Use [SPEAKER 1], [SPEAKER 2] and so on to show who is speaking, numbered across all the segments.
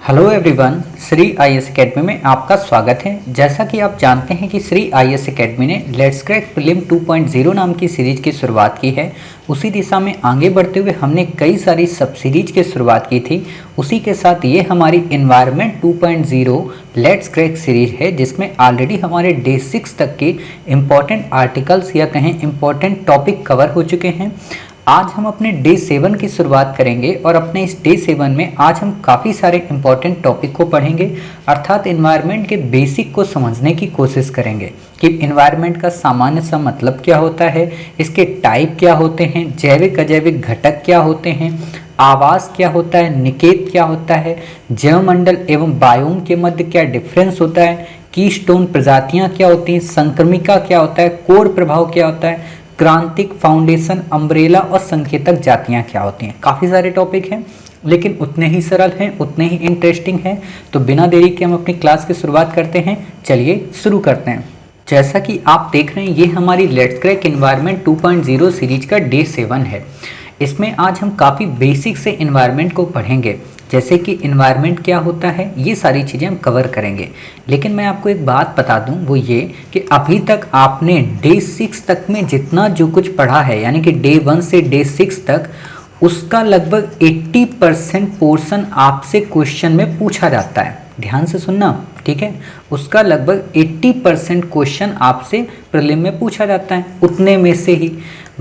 [SPEAKER 1] Hello everyone, Shri IAS academy में आपका स्वागत है। जैसा कि आप जानते हैं कि श्री आईएएस एकेडमी ने लेट्स क्रैक प्रीलिम 2.0 नाम की सीरीज की शुरुआत की है। उसी दिशा में आगे बढ़ते हुए हमने कई सारी सब सीरीज की शुरुआत की थी। उसी के साथ ये हमारी एनवायरनमेंट 2.0 लेट्स क्रैक सीरीज है, जिसमें ऑलरेडी हमारे डे 6 तक के इम्पॉर्टेंट आर्टिकल्स या कहें इम्पॉर्टेंट टॉपिक कवर हो चुके हैं। आज हम अपने डे 7 की शुरुआत करेंगे और अपने इस डे 7 में आज हम काफ़ी सारे इंपॉर्टेंट टॉपिक को पढ़ेंगे, अर्थात एनवायरनमेंट के बेसिक को समझने की कोशिश करेंगे कि एनवायरनमेंट का सामान्य सा मतलब क्या होता है, इसके टाइप क्या होते हैं, जैविक अजैविक घटक क्या होते हैं, आवास क्या होता है, निकेत क्या होता है, जैवमंडल एवं बायोम के मध्य क्या डिफरेंस होता है, कीस्टोन प्रजातियाँ क्या होती हैं, संक्रमिका क्या होता है, कोर प्रभाव क्या होता है, क्रांतिक, फाउंडेशन, अम्ब्रेला और संकेतक जातियां क्या होती हैं। काफ़ी सारे टॉपिक हैं, लेकिन उतने ही सरल हैं, उतने ही इंटरेस्टिंग हैं। तो बिना देरी के हम अपनी क्लास की शुरुआत करते हैं। चलिए शुरू करते हैं। जैसा कि आप देख रहे हैं, ये हमारी लेट्स क्रैक एनवायरनमेंट 2.0 सीरीज का डे 7 है। इसमें आज हम काफ़ी बेसिक से एनवायरनमेंट को पढ़ेंगे, जैसे कि एनवायरनमेंट क्या होता है, ये सारी चीज़ें हम कवर करेंगे। लेकिन मैं आपको एक बात बता दूं, वो ये कि अभी तक आपने डे 6 तक में जितना जो कुछ पढ़ा है, यानी कि डे 1 से डे 6 तक, उसका लगभग 80% पोर्शन आपसे क्वेश्चन में पूछा जाता है। ध्यान से सुनना, ठीक है। उसका लगभग 80% क्वेश्चन आपसे प्रीलिम में पूछा जाता है। उतने में से ही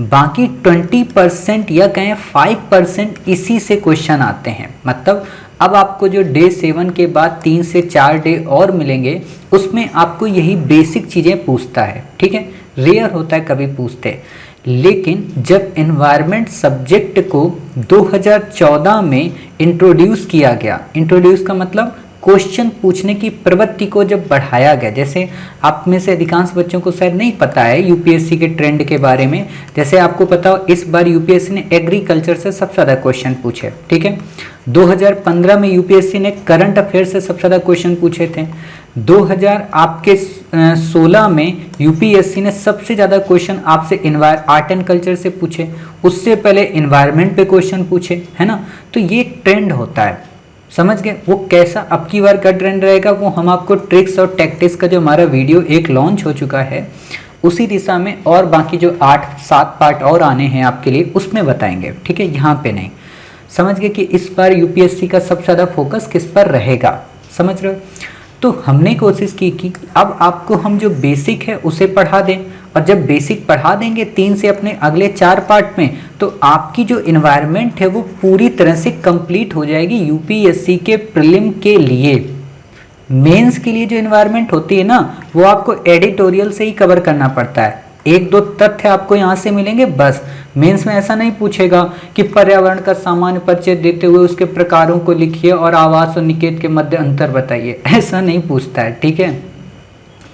[SPEAKER 1] बाकी 20% या कहें 5% इसी से क्वेश्चन आते हैं। मतलब अब आपको जो डे 7 के बाद 3 से 4 डे और मिलेंगे, उसमें आपको यही बेसिक चीज़ें पूछता है, ठीक है। रेयर होता है कभी पूछते। लेकिन जब एनवायरनमेंट सब्जेक्ट को 2014 में इंट्रोड्यूस किया गया, इंट्रोड्यूस का मतलब क्वेश्चन पूछने की प्रवृत्ति को जब बढ़ाया गया, जैसे आप में से अधिकांश बच्चों को शायद नहीं पता है यूपीएससी के ट्रेंड के बारे में। जैसे आपको पता हो, इस बार यूपीएससी ने एग्रीकल्चर से सबसे ज़्यादा क्वेश्चन पूछे, ठीक है। 2015 में यूपीएससी ने करंट अफेयर से सबसे ज़्यादा क्वेश्चन पूछे थे। 2016 में यूपीएससी ने सबसे ज़्यादा क्वेश्चन आपसे आर्ट एंड कल्चर से पूछे। उससे पहले एनवायरनमेंट पे क्वेश्चन पूछे, है ना। तो ये ट्रेंड होता है, समझ गए। वो कैसा अब की बार का ट्रेंड रहेगा, वो हम आपको ट्रिक्स और टैक्टिक्स का जो हमारा वीडियो एक लॉन्च हो चुका है, उसी दिशा में और बाकी जो 8-7 पार्ट और आने हैं आपके लिए, उसमें बताएंगे, ठीक है। यहाँ पे नहीं। समझ गए कि इस बार यूपीएससी का सबसे ज़्यादा फोकस किस पर रहेगा, समझ रहे हो। तो हमने कोशिश की कि अब आपको हम जो बेसिक है उसे पढ़ा दें, और जब बेसिक पढ़ा देंगे 3 से अपने अगले 4 पार्ट में, तो आपकी जो एनवायरनमेंट है वो पूरी तरह से कंप्लीट हो जाएगी यूपीएससी के प्रीलिम के लिए। मेंस के लिए जो एनवायरनमेंट होती है ना, वो आपको एडिटोरियल से ही कवर करना पड़ता है। 1-2 तथ्य आपको यहाँ से मिलेंगे बस। मेंस में ऐसा नहीं पूछेगा कि पर्यावरण का सामान्य परिचय देते हुए उसके प्रकारों को लिखिए और आवास और निकेत के मध्य अंतर बताइए, ऐसा नहीं पूछता है, ठीक है।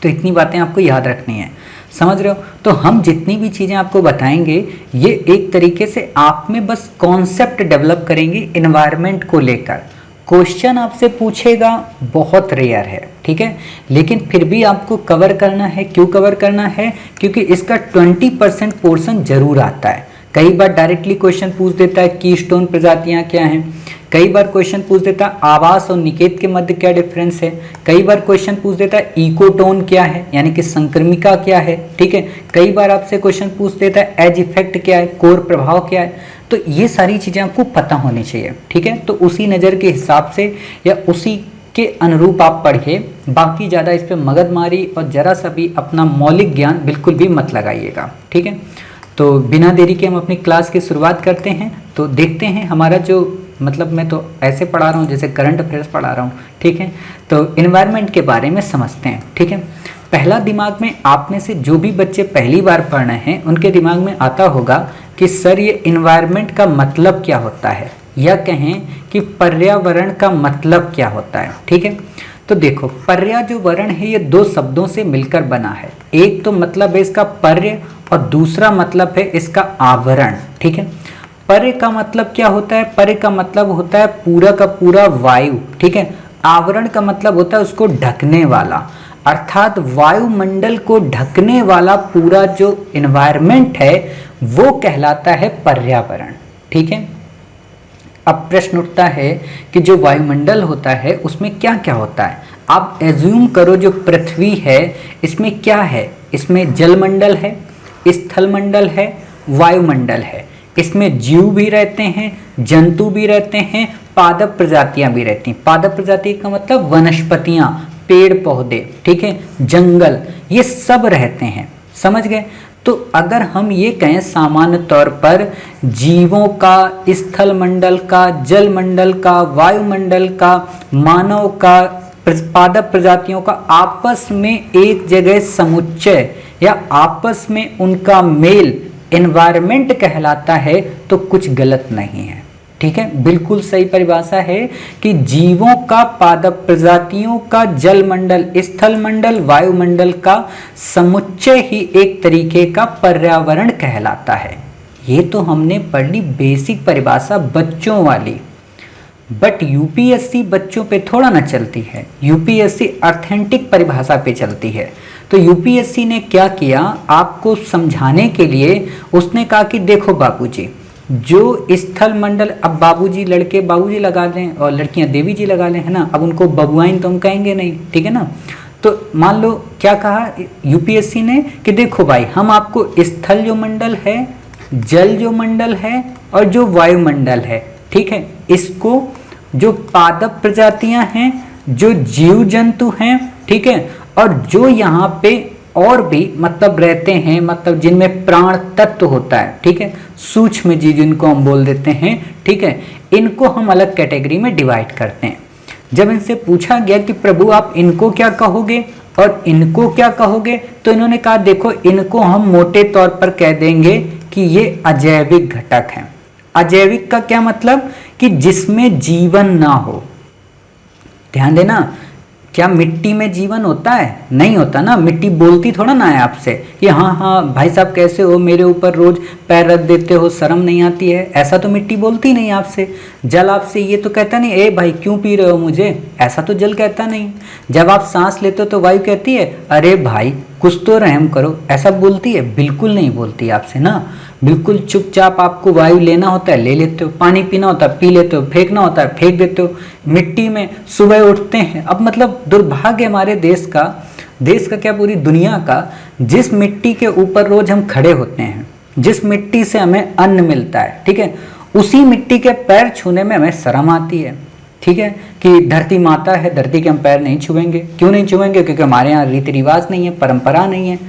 [SPEAKER 1] तो इतनी बातें आपको याद रखनी है, समझ रहे हो। तो हम जितनी भी चीज़ें आपको बताएंगे, ये एक तरीके से आप में बस कॉन्सेप्ट डेवलप करेंगे एनवायरनमेंट को लेकर। क्वेश्चन आपसे पूछेगा बहुत रेयर है, ठीक है, लेकिन फिर भी आपको कवर करना है। क्यों कवर करना है? क्योंकि इसका 20% पोर्शन जरूर आता है। कई बार डायरेक्टली क्वेश्चन पूछ देता है कीस्टोन प्रजातियां क्या हैं, कई बार क्वेश्चन पूछ देता है आवास और निकेत के मध्य क्या डिफरेंस है, कई बार क्वेश्चन पूछ देता है इकोटोन क्या है, यानी कि संक्रमिका क्या है, ठीक है। कई बार आपसे क्वेश्चन पूछ देता है एज इफेक्ट क्या है, कोर प्रभाव क्या है। तो ये सारी चीज़ें आपको पता होनी चाहिए, ठीक है। तो उसी नज़र के हिसाब से या उसी के अनुरूप आप पढ़िए। बाकी ज़्यादा इस पर मगजमारी और जरा सा भी अपना मौलिक ज्ञान बिल्कुल भी मत लगाइएगा, ठीक है। तो बिना देरी के हम अपनी क्लास की शुरुआत करते हैं। तो देखते हैं हमारा जो मतलब मैं तो ऐसे पढ़ा रहा हूँ जैसे करंट अफेयर्स पढ़ा रहा हूँ, ठीक है। तो एनवायरनमेंट के बारे में समझते हैं, ठीक है। पहला दिमाग में आप में से जो भी बच्चे पहली बार पढ़ रहे हैं, उनके दिमाग में आता होगा कि सर ये एनवायरनमेंट का मतलब क्या होता है, या कहें कि पर्यावरण का मतलब क्या होता है, ठीक है। तो देखो, पर्या जो वर्ण है ये 2 शब्दों से मिलकर बना है। एक तो मतलब है इसका पर्य और दूसरा मतलब है इसका आवरण, ठीक है। पर्य का मतलब क्या होता है? पर्य का मतलब होता है पूरा का पूरा वायु, ठीक है। आवरण का मतलब होता है उसको ढकने वाला, अर्थात वायुमंडल को ढकने वाला पूरा जो एनवायरनमेंट है वो कहलाता है पर्यावरण, ठीक है। अब प्रश्न उठता है कि जो वायुमंडल होता है उसमें क्या क्या होता है। आप एज्यूम करो जो पृथ्वी है इसमें क्या है, इसमें जलमंडल है, स्थलमंडल है, वायुमंडल है। इसमें जीव भी रहते हैं, जंतु भी रहते हैं, पादप प्रजातियां भी रहती हैं। पादप प्रजाति का मतलब वनस्पतियां, पेड़ पौधे, ठीक है, जंगल, ये सब रहते हैं। समझ गए। तो अगर हम ये कहें सामान्य तौर पर जीवों का, स्थल मंडल का, जल मंडल का, वायुमंडल का, मानव का, पादप प्रजातियों का आपस में एक जगह समुच्चय या आपस में उनका मेल एनवायरमेंट कहलाता है, तो कुछ गलत नहीं है। ठीक है, बिल्कुल सही परिभाषा है कि जीवों का, पादप प्रजातियों का, जल मंडल, स्थल मंडल, वायुमंडल का समुच्चय ही एक तरीके का पर्यावरण कहलाता है। ये तो हमने पढ़ ली बेसिक परिभाषा बच्चों वाली। बट यूपीएससी बच्चों पे थोड़ा ना चलती है, यूपीएससी ऑथेंटिक परिभाषा पे चलती है। तो यूपीएससी ने क्या किया, आपको समझाने के लिए उसने कहा कि देखो बाबूजी, जो स्थल मंडल, अब बाबूजी, लड़के बाबूजी लगा दें और लड़कियां देवी जी लगा लें, है ना। अब उनको बबुआइन तो हम कहेंगे नहीं, ठीक है ना। तो मान लो क्या कहा यूपीएससी ने कि देखो भाई, हम आपको स्थल जो मंडल है, जल जो मंडल है और जो वायुमंडल है, ठीक है, इसको जो पादप प्रजातियां हैं, जो जीव जंतु हैं, ठीक है, और जो यहाँ पे और भी मतलब रहते हैं, मतलब जिनमें प्राण तत्व होता है, ठीक है, सूक्ष्म जीव जिनको हम बोल देते हैं, ठीक है, इनको हम अलग कैटेगरी में डिवाइड करते हैं। जब इनसे पूछा गया कि प्रभु आप इनको क्या कहोगे और इनको क्या कहोगे, तो इन्होंने कहा देखो, इनको हम मोटे तौर पर कह देंगे कि ये अजैविक घटक हैं। अजैविक का क्या मतलब कि जिसमें जीवन ना हो। ध्यान देना, क्या मिट्टी में जीवन होता है? नहीं होता ना। मिट्टी बोलती थोड़ा ना है आपसे कि हाँ हाँ भाई साहब कैसे हो, मेरे ऊपर रोज पैर रख देते हो, शर्म नहीं आती है, ऐसा तो मिट्टी बोलती नहीं आपसे। जल आपसे ये तो कहता नहीं ए भाई क्यों पी रहे हो मुझे, ऐसा तो जल कहता नहीं। जब आप सांस लेते हो तो वायु कहती है अरे भाई कुछ तो रहम करो, ऐसा बोलती है? बिल्कुल नहीं बोलती आपसे ना। बिल्कुल चुपचाप आपको वायु लेना होता है ले लेते हो, पानी पीना होता है पी लेते हो, फेंकना होता है फेंक देते हो। मिट्टी में सुबह उठते हैं। अब मतलब दुर्भाग्य हमारे देश का क्या पूरी दुनिया का, जिस मिट्टी के ऊपर रोज हम खड़े होते हैं, जिस मिट्टी से हमें अन्न मिलता है, ठीक है, उसी मिट्टी के पैर छूने में हमें शर्म आती है। ठीक है, कि धरती माता है, धरती के हम पैर नहीं छुएंगे। क्यों नहीं छुएंगे? क्योंकि हमारे यहाँ रीति रिवाज नहीं है, परंपरा नहीं है।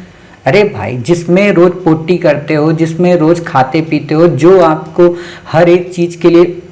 [SPEAKER 1] अरे भाई, जिसमें रोज पोटी करते हो, जिसमें रोज खाते पीते हो, जो आपको हर एक चीज के लिए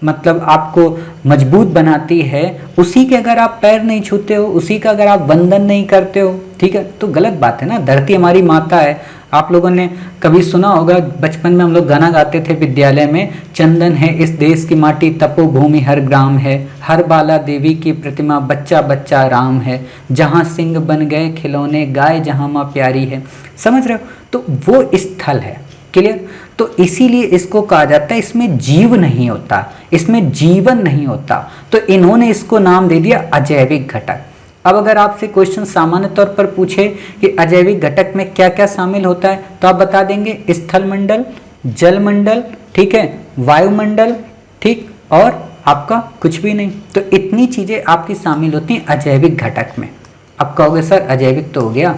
[SPEAKER 1] मतलब आपको मजबूत बनाती है, उसी के अगर आप पैर नहीं छूते हो, उसी का अगर आप वंदन नहीं करते हो, ठीक है, तो गलत बात है ना। धरती हमारी माता है। आप लोगों ने कभी सुना होगा, बचपन में हम लोग गाना गाते थे विद्यालय में, चंदन है इस देश की माटी, तपोभूमि हर ग्राम है, हर बाला देवी की प्रतिमा, बच्चा बच्चा राम है, जहाँ सिंह बन गए खिलौने, गाय जहाँ माँ प्यारी है। समझ रहे हो? तो वो स्थल है। क्लियर? तो इसीलिए इसको कहा जाता है इसमें जीव नहीं होता, इसमें जीवन नहीं होता, तो इन्होंने इसको नाम दे दिया अजैविक घटक। अब अगर आपसे क्वेश्चन सामान्य तौर पर पूछे कि अजैविक घटक में क्या क्या शामिल होता है, तो आप बता देंगे स्थल मंडल, जल मंडल, ठीक है, वायुमंडल, ठीक, और आपका कुछ भी नहीं। तो इतनी चीजें आपकी शामिल होती हैं अजैविक घटक में। अब कहोगे सर अजैविक तो हो गया,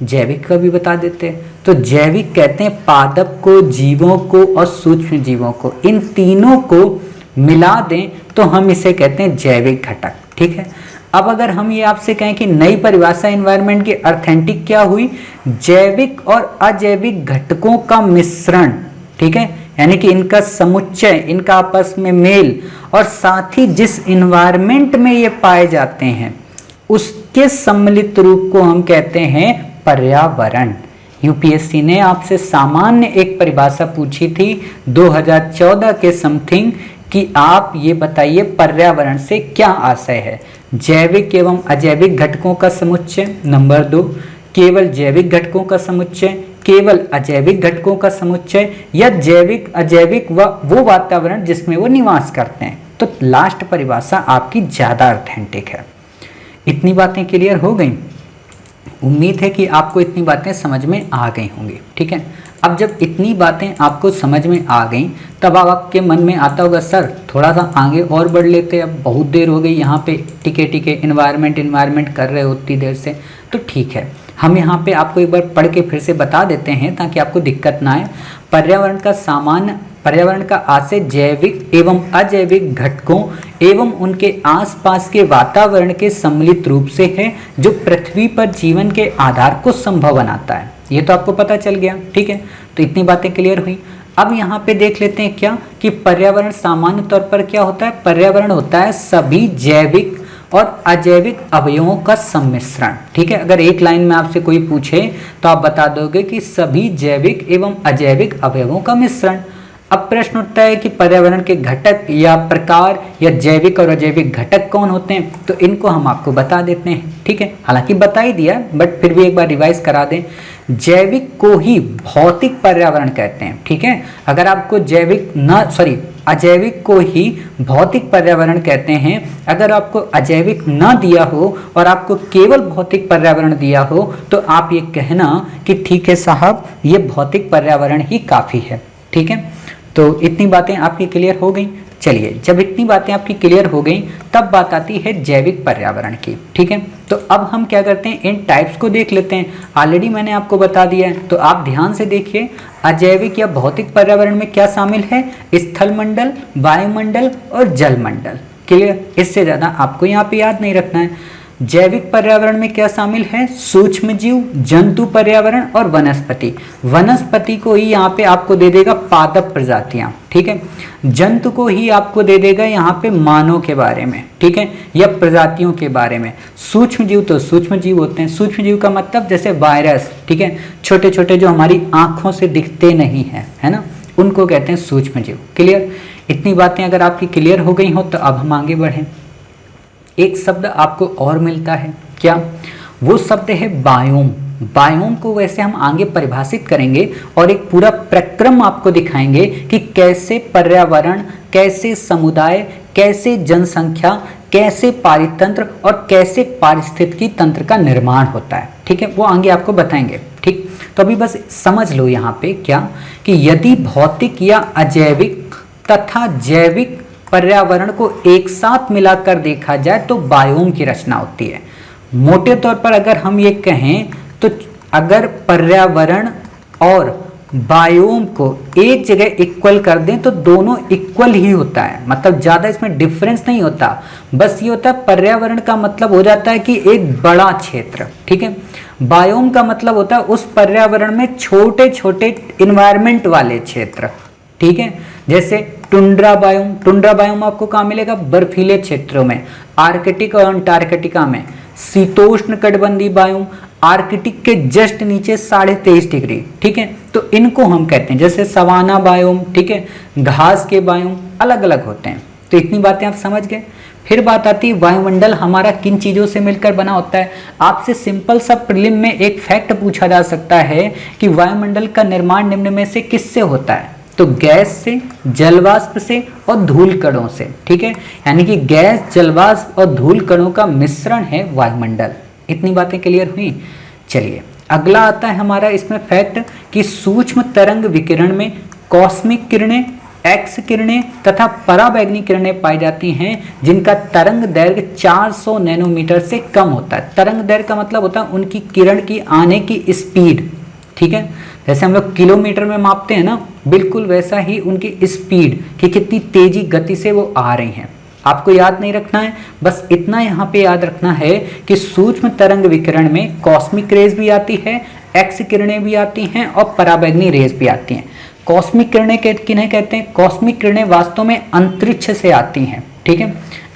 [SPEAKER 1] जैविक का भी बता देते हैं। तो जैविक कहते हैं पादप को, जीवों को और सूक्ष्म जीवों को, इन तीनों को मिला दें तो हम इसे कहते हैं जैविक घटक। ठीक है, अब अगर हम ये आपसे कहें कि नई परिभाषा एनवायरनमेंट की ऑथेंटिक क्या हुई, जैविक और अजैविक घटकों का मिश्रण। ठीक है, यानी कि इनका समुच्चय, इनका आपस में मेल, और साथ ही जिस एनवायरनमेंट में ये पाए जाते हैं उसके सम्मिलित रूप को हम कहते हैं पर्यावरण। यूपीएससी ने आपसे सामान्य एक परिभाषा पूछी थी 2014 के समथिंग कि आप ये बताइए पर्यावरण से क्या आशय है। जैविक एवं अजैविक घटकों का समुच्चय, नंबर 2 केवल जैविक घटकों का समुच्चय, केवल अजैविक घटकों का समुच्चय, या जैविक अजैविक व वो वातावरण जिसमें वो निवास करते हैं। तो लास्ट परिभाषा आपकी ज्यादा ऑथेंटिक है। इतनी बातें क्लियर हो गई? उम्मीद है कि आपको इतनी बातें समझ में आ गई होंगी। ठीक है, अब जब इतनी बातें आपको समझ में आ गई तब अब आपके मन में आता होगा सर थोड़ा सा आगे और बढ़ लेते, अब बहुत देर हो गई यहाँ पे टिके इन्वायरमेंट कर रहे हो उतनी देर से। तो ठीक है, हम यहाँ पे आपको एक बार पढ़ के फिर से बता देते हैं ताकि आपको दिक्कत ना आए। पर्यावरण का आशय जैविक एवं अजैविक घटकों एवं उनके आसपास के वातावरण के सम्मिलित रूप से है जो पृथ्वी पर जीवन के आधार को संभव बनाता है। ये तो आपको पता चल गया, ठीक है। तो इतनी बातें क्लियर हुई। अब यहाँ पे देख लेते हैं क्या कि पर्यावरण सामान्य तौर पर क्या होता है। पर्यावरण होता है सभी जैविक और अजैविक अवयवों का सम्मिश्रण, ठीक है। अगर एक लाइन में आपसे कोई पूछे तो आप बता दोगे कि सभी जैविक एवं अजैविक अवयवों का मिश्रण। अब प्रश्न उठता है कि पर्यावरण के घटक या प्रकार या जैविक और अजैविक घटक कौन होते हैं, तो इनको हम आपको बता देते हैं, ठीक है। हालांकि बता ही दिया बट फिर भी एक बार रिवाइज करा दें। जैविक को ही भौतिक पर्यावरण कहते हैं, ठीक है। अगर आपको अजैविक को ही भौतिक पर्यावरण कहते हैं। अगर आपको अजैविक न दिया हो और आपको केवल भौतिक पर्यावरण दिया हो तो आप ये कहना कि ठीक है साहब ये भौतिक पर्यावरण ही काफ़ी है, ठीक है। तो इतनी बातें आपकी क्लियर हो गई। चलिए, जब इतनी बातें आपकी क्लियर हो गई तब बात आती है जैविक पर्यावरण की, ठीक है। तो अब हम क्या करते हैं, इन टाइप्स को देख लेते हैं। ऑलरेडी मैंने आपको बता दिया है, तो आप ध्यान से देखिए। अजैविक या भौतिक पर्यावरण में क्या शामिल है, स्थल मंडल, वायुमंडल और जल मंडल। क्लियर, इससे ज़्यादा आपको यहाँ पे याद नहीं रखना है। जैविक पर्यावरण में क्या शामिल है, सूक्ष्म जीव, जंतु पर्यावरण और वनस्पति। वनस्पति को ही यहाँ पे आपको दे देगा पादप प्रजातियां, ठीक है। जंतु को ही आपको दे देगा यहाँ पे मानव के बारे में, ठीक है, या प्रजातियों के बारे में। सूक्ष्म जीव तो सूक्ष्म जीव होते हैं। सूक्ष्म जीव का मतलब जैसे वायरस, ठीक है, छोटे छोटे जो हमारी आंखों से दिखते नहीं है ना, उनको कहते हैं सूक्ष्म जीव। क्लियर, इतनी बातें अगर आपकी क्लियर हो गई हो तो अब हम आगे बढ़ें। एक शब्द आपको और मिलता है, क्या, वो शब्द है बायोम। बायोम को वैसे हम आगे परिभाषित करेंगे और एक पूरा प्रक्रम आपको दिखाएंगे कि कैसे पर्यावरण, कैसे समुदाय, कैसे जनसंख्या, कैसे पारितंत्र और कैसे पारिस्थितिकी तंत्र का निर्माण होता है, ठीक है। वो आगे आपको बताएंगे, ठीक। तो अभी बस समझ लो यहाँ पे क्या कि यदि भौतिक या अजैविक तथा जैविक पर्यावरण को एक साथ मिलाकर देखा जाए तो बायोम की रचना होती है। मोटे तौर पर अगर हम ये कहें तो अगर पर्यावरण और बायोम को एक जगह इक्वल कर दें तो दोनों इक्वल ही होता है, मतलब ज़्यादा इसमें डिफरेंस नहीं होता। बस ये होता है पर्यावरण का मतलब हो जाता है कि एक बड़ा क्षेत्र, ठीक है। बायोम का मतलब होता है उस पर्यावरण में छोटे छोटे इन्वायरमेंट वाले क्षेत्र, ठीक है। जैसे टुंड्रा बायोम आपको कहाँ मिलेगा, बर्फीले क्षेत्रों में, आर्कटिक और अंटार्कटिका में। शीतोष्ण कटिबंधीय बायोम आर्कटिक के जस्ट नीचे 23.5 डिग्री, ठीक है। तो इनको हम कहते हैं जैसे सवाना बायोम, ठीक है, घास के बायोम अलग अलग होते हैं। तो इतनी बातें आप समझ गए। फिर बात आती है वायुमंडल हमारा किन चीज़ों से मिलकर बना होता है। आपसे सिंपल सा प्रीलिम में एक फैक्ट पूछा जा सकता है कि वायुमंडल का निर्माण निम्न में से किससे होता है, तो गैस से, जलवाष्प से और धूल कणों से, ठीक है। यानी कि गैस, जलवाष्प और धूल कणों का मिश्रण है वायुमंडल। इतनी बातें क्लियर हुई। चलिए, अगला आता है हमारा इसमें फैक्ट कि सूक्ष्म तरंग विकिरण में कॉस्मिक किरणें, एक्स किरणें तथा पराबैंगनी किरणें पाई जाती हैं जिनका तरंग दैर्घ्य 400 नैनोमीटर से कम होता है। तरंग दैर्घ्य का मतलब होता है उनकी किरण की आने की स्पीड, ठीक है। जैसे हम लोग किलोमीटर में मापते हैं ना, बिल्कुल वैसा ही उनकी स्पीड कि कितनी तेजी गति से वो आ रही हैं। आपको याद नहीं रखना है, बस इतना यहाँ पे याद रखना है कि सूक्ष्म तरंग विकिरण में कॉस्मिक रेज भी आती है, एक्स किरणें भी आती हैं और पराबैंगनी रेज भी आती हैं। कॉस्मिक किरणें किन्हें कहते हैं, कॉस्मिक किरणें वास्तव में अंतरिक्ष से आती हैं, ठीक है।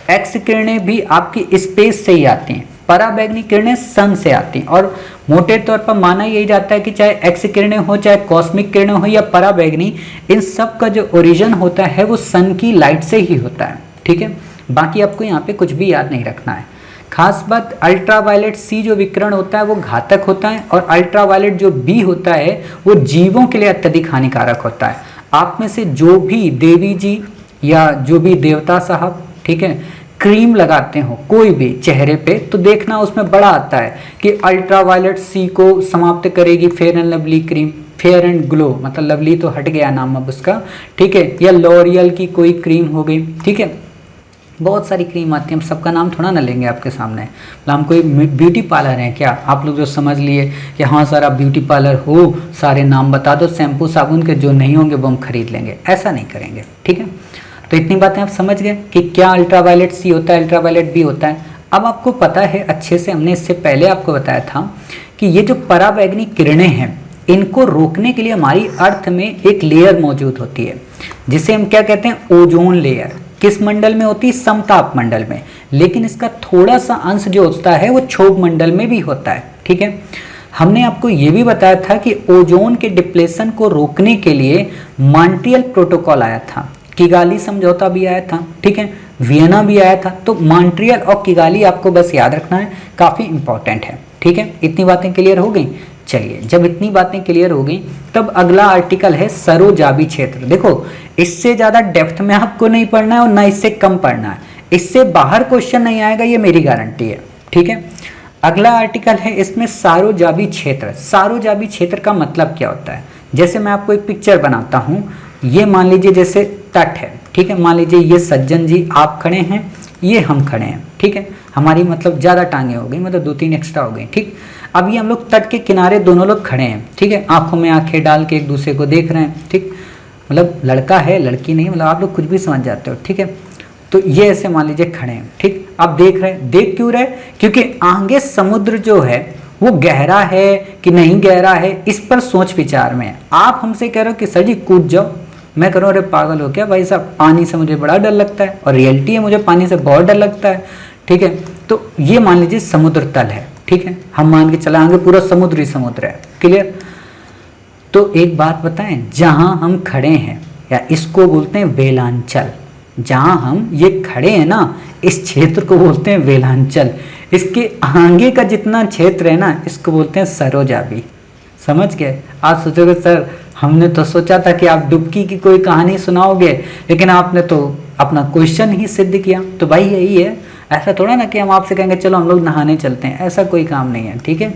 [SPEAKER 1] एक्स किरणें भी आपकी स्पेस से ही आती हैं, पराबैंगनी किरणें सन से आती हैं। और मोटे तौर पर माना यही जाता है कि चाहे एक्स किरणें हो, चाहे कॉस्मिक किरणें हो या पराबैंगनी, इन सब का जो ओरिजिन होता है वो सन की लाइट से ही होता है, ठीक है। बाकी आपको यहाँ पे कुछ भी याद नहीं रखना है। खास बात, अल्ट्रावायलेट सी जो विकिरण होता है वो घातक होता है और अल्ट्रावायलेट जो बी होता है वो जीवों के लिए अत्यधिक हानिकारक होता है। आप में से जो भी देवी जी या जो भी देवता साहब, ठीक है, क्रीम लगाते हो कोई भी चेहरे पे, तो देखना उसमें बड़ा आता है कि अल्ट्रावायलेट सी को समाप्त करेगी fair and lovely cream, fair and glow, मतलब लवली तो हट गया नाम अब उसका, ठीक है, या लॉरियल की कोई क्रीम हो गई, ठीक है, बहुत सारी क्रीम आती है, हम सबका नाम थोड़ा ना लेंगे आपके सामने, मतलब हम कोई ब्यूटी पार्लर हैं क्या, आप लोग जो समझ लिए कि हाँ सर आप ब्यूटी पार्लर हो, सारे नाम बता दो शैम्पू साबुन के, जो नहीं होंगे वो हम खरीद लेंगे, ऐसा नहीं करेंगे, ठीक है। तो इतनी बातें आप समझ गए कि क्या अल्ट्रावायलेट सी होता है, अल्ट्रावायलेट बी होता है। अब आपको पता है अच्छे से, हमने इससे पहले आपको बताया था कि ये जो पराबैंगनी किरणें हैं इनको रोकने के लिए हमारी अर्थ में एक लेयर मौजूद होती है जिसे हम क्या कहते हैं, ओजोन लेयर। किस मंडल में होती है, समताप मंडल में, लेकिन इसका थोड़ा सा अंश जो होता है वो क्षोभ मंडल में भी होता है, ठीक है। हमने आपको ये भी बताया था कि ओजोन के डिप्लेशन को रोकने के लिए मॉन्ट्रियल प्रोटोकॉल आया था, किगाली समझौता भी आया था, ठीक है, वियना भी आया था। तो मॉन्ट्रियल और किगाली आपको बस याद रखना है, काफ़ी इंपॉर्टेंट है, ठीक है। इतनी बातें क्लियर हो गई। चलिए, जब इतनी बातें क्लियर हो गई तब अगला आर्टिकल है सरोजाबी क्षेत्र। देखो इससे ज़्यादा डेप्थ में आपको नहीं पढ़ना है और ना इससे कम पढ़ना है, इससे बाहर क्वेश्चन नहीं आएगा, ये मेरी गारंटी है, ठीक है। अगला आर्टिकल है इसमें सारोजाबी क्षेत्र। सारोजाबी क्षेत्र का मतलब क्या होता है, जैसे मैं आपको एक पिक्चर बनाता हूँ, ये मान लीजिए जैसे तट है, ठीक है, मान लीजिए ये सज्जन जी आप खड़े हैं, ये हम खड़े हैं, ठीक है, हमारी मतलब ज़्यादा टांगे हो गई, मतलब 2-3 एक्स्ट्रा हो गई, ठीक। अब ये हम लोग तट के किनारे दोनों लोग खड़े हैं, ठीक है, आंखों में आंखें डाल के एक दूसरे को देख रहे हैं, ठीक, मतलब लड़का है लड़की नहीं, मतलब आप लोग कुछ भी समझ जाते हो, ठीक है। तो ये ऐसे मान लीजिए खड़े हैं, ठीक, आप देख रहे हैं, देख क्यों रहे, क्योंकि आगे समुद्र जो है वो गहरा है कि नहीं गहरा है, इस पर सोच विचार में है। आप हमसे कह रहे हो कि सर जी कूद जाओ, मैं कह रहा हूँ अरे पागल हो क्या भाई साहब, पानी से मुझे बड़ा डर लगता है, और रियलिटी है मुझे पानी से बहुत डर लगता है, ठीक है। तो ये मान लीजिए समुद्र तल है, ठीक है, हम मान के चलाएंगे पूरा समुद्र ही समुद्र है, क्लियर। तो एक बात बताएं, जहां हम खड़े हैं या इसको बोलते हैं वेलांचल, जहां हम ये खड़े हैं ना इस क्षेत्र को बोलते हैं वेलांचल, इसके आगे का जितना क्षेत्र है ना इसको बोलते हैं सरोजाबी। समझ गए। आप सोचोगे सर हमने तो सोचा था कि आप डुबकी की कोई कहानी सुनाओगे, लेकिन आपने तो अपना क्वेश्चन ही सिद्ध किया। तो भाई यही है, ऐसा थोड़ा ना कि हम आपसे कहेंगे चलो हम लोग नहाने चलते हैं, ऐसा कोई काम नहीं है, ठीक है।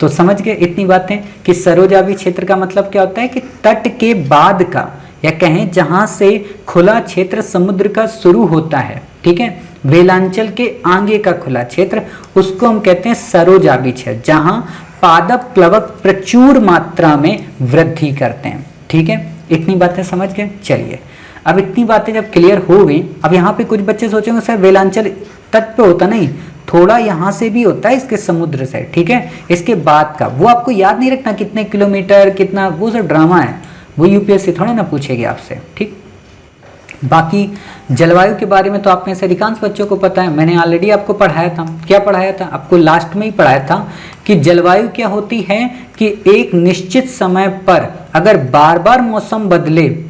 [SPEAKER 1] तो समझ गए इतनी बातें कि सरोजाबी क्षेत्र का मतलब क्या होता है कि तट के बाद का, या कहें जहां से खुला क्षेत्र समुद्र का शुरू होता है, ठीक है, वेलांचल के आगे का खुला क्षेत्र, उसको हम कहते हैं सरोजाबी क्षेत्र, जहां पादप प्लवक प्रचुर मात्रा में वृद्धि करते हैं, ठीक है। इतनी बातें समझ गए। चलिए, अब इतनी बातें जब क्लियर हो गई, अब यहाँ पे कुछ बच्चे सोचेंगे सर वेलांचल तट पे होता नहीं, थोड़ा यहाँ से भी होता है इसके समुद्र से, ठीक है, इसके बाद का वो आपको याद नहीं रखना कितने किलोमीटर कितना, वो सब ड्रामा है, वो यूपीएससी थोड़ा ना पूछेगी आपसे, ठीक। बाकी जलवायु के बारे में तो आप में से अधिकांश बच्चों को पता है, मैंने ऑलरेडी आपको पढ़ाया था। क्या पढ़ाया था आपको, लास्ट में ही पढ़ाया था कि जलवायु क्या होती है कि एक निश्चित समय पर अगर बार बार मौसम बदले,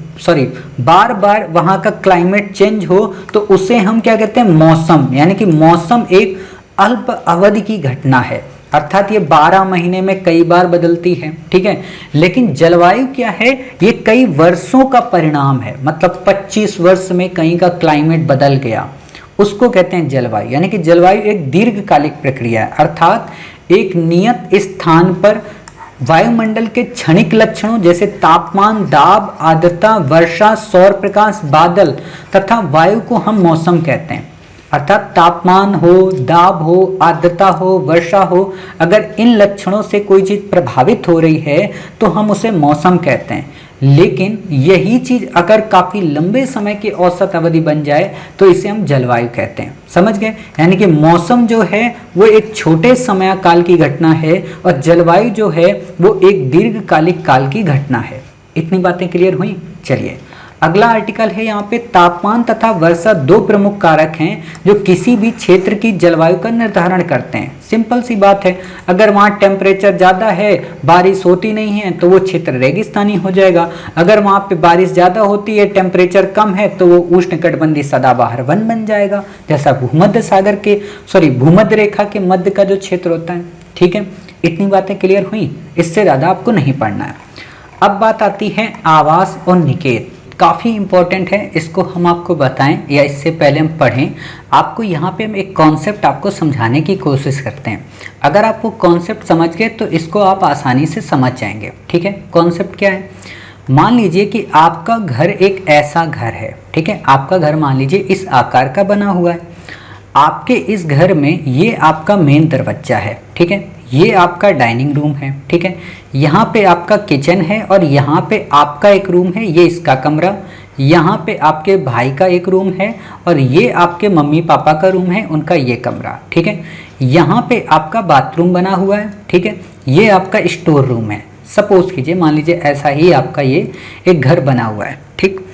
[SPEAKER 1] बार बार वहां का क्लाइमेट चेंज हो तो उसे हम क्या कहते हैं, मौसम, यानी कि मौसम एक अल्प अवधि की घटना है, अर्थात ये 12 महीने में कई बार बदलती है, ठीक है। लेकिन जलवायु क्या है, ये कई वर्षों का परिणाम है, मतलब 25 वर्ष में कहीं का क्लाइमेट बदल गया, उसको कहते हैं जलवायु। यानी कि जलवायु एक दीर्घकालिक प्रक्रिया है, अर्थात एक नियत स्थान पर वायुमंडल के क्षणिक लक्षणों जैसे तापमान, दाब, आर्द्रता, वर्षा, सौर प्रकाश, बादल तथा वायु को हम मौसम कहते हैं। अर्थात तापमान हो, दाब हो, आर्द्रता हो, वर्षा हो, अगर इन लक्षणों से कोई चीज प्रभावित हो रही है तो हम उसे मौसम कहते हैं। लेकिन यही चीज अगर काफी लंबे समय की औसत अवधि बन जाए तो इसे हम जलवायु कहते हैं। समझ गए। यानी कि मौसम जो है वो एक छोटे समय काल की घटना है और जलवायु जो है वो एक दीर्घकालिक काल की घटना है। इतनी बातें क्लियर हुई। चलिए अगला आर्टिकल है, यहाँ पे तापमान तथा वर्षा दो प्रमुख कारक हैं जो किसी भी क्षेत्र की जलवायु का निर्धारण करते हैं। सिंपल सी बात है, अगर वहाँ टेम्परेचर ज़्यादा है, बारिश होती नहीं है तो वो क्षेत्र रेगिस्तानी हो जाएगा। अगर वहाँ पे बारिश ज़्यादा होती है, टेम्परेचर कम है तो वो उष्णकटिबंधीय सदाबहार वन बन जाएगा, जैसा भूमध्य रेखा के मध्य का जो क्षेत्र होता है। ठीक है, इतनी बातें क्लियर हुई, इससे ज़्यादा आपको नहीं पढ़ना है। अब बात आती है आवास और निकेत। काफ़ी इम्पोर्टेंट है, इसको हम आपको बताएं या इससे पहले हम पढ़ें, आपको यहाँ पे हम एक कॉन्सेप्ट आपको समझाने की कोशिश करते हैं। अगर आप वो कॉन्सेप्ट समझ गए तो इसको आप आसानी से समझ जाएंगे। ठीक है, कॉन्सेप्ट क्या है? मान लीजिए कि आपका घर एक ऐसा घर है, ठीक है, आपका घर मान लीजिए इस आकार का बना हुआ है। आपके इस घर में ये आपका मेन दरवाजा है, ठीक है, ये आपका डाइनिंग रूम है, ठीक है, यहाँ पे आपका किचन है और यहाँ पे आपका एक रूम है, ये इसका कमरा, यहाँ पे आपके भाई का एक रूम है और ये आपके मम्मी पापा का रूम है, उनका ये कमरा, ठीक है। यहाँ पे आपका बाथरूम बना हुआ है, ठीक है, ये आपका स्टोर रूम है। सपोज कीजिए, मान लीजिए ऐसा ही आपका ये एक घर बना हुआ है, ठीक।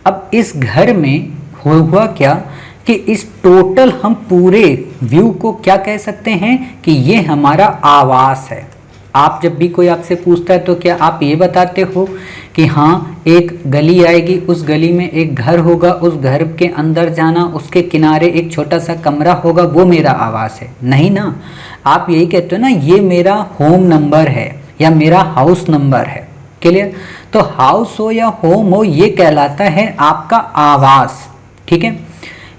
[SPEAKER 1] अब इस घर में हुआ क्या कि इस टोटल हम पूरे व्यू को क्या कह सकते हैं कि ये हमारा आवास है। आप जब भी कोई आपसे पूछता है तो क्या आप ये बताते हो कि हाँ एक गली आएगी, उस गली में एक घर होगा, उस घर के अंदर जाना, उसके किनारे एक छोटा सा कमरा होगा, वो मेरा आवास है? नहीं ना, आप यही कहते हो ना, ये मेरा होम नंबर है या मेरा हाउस नंबर है। क्लियर? तो हाउस हो या होम हो, ये कहलाता है आपका आवास, ठीक है।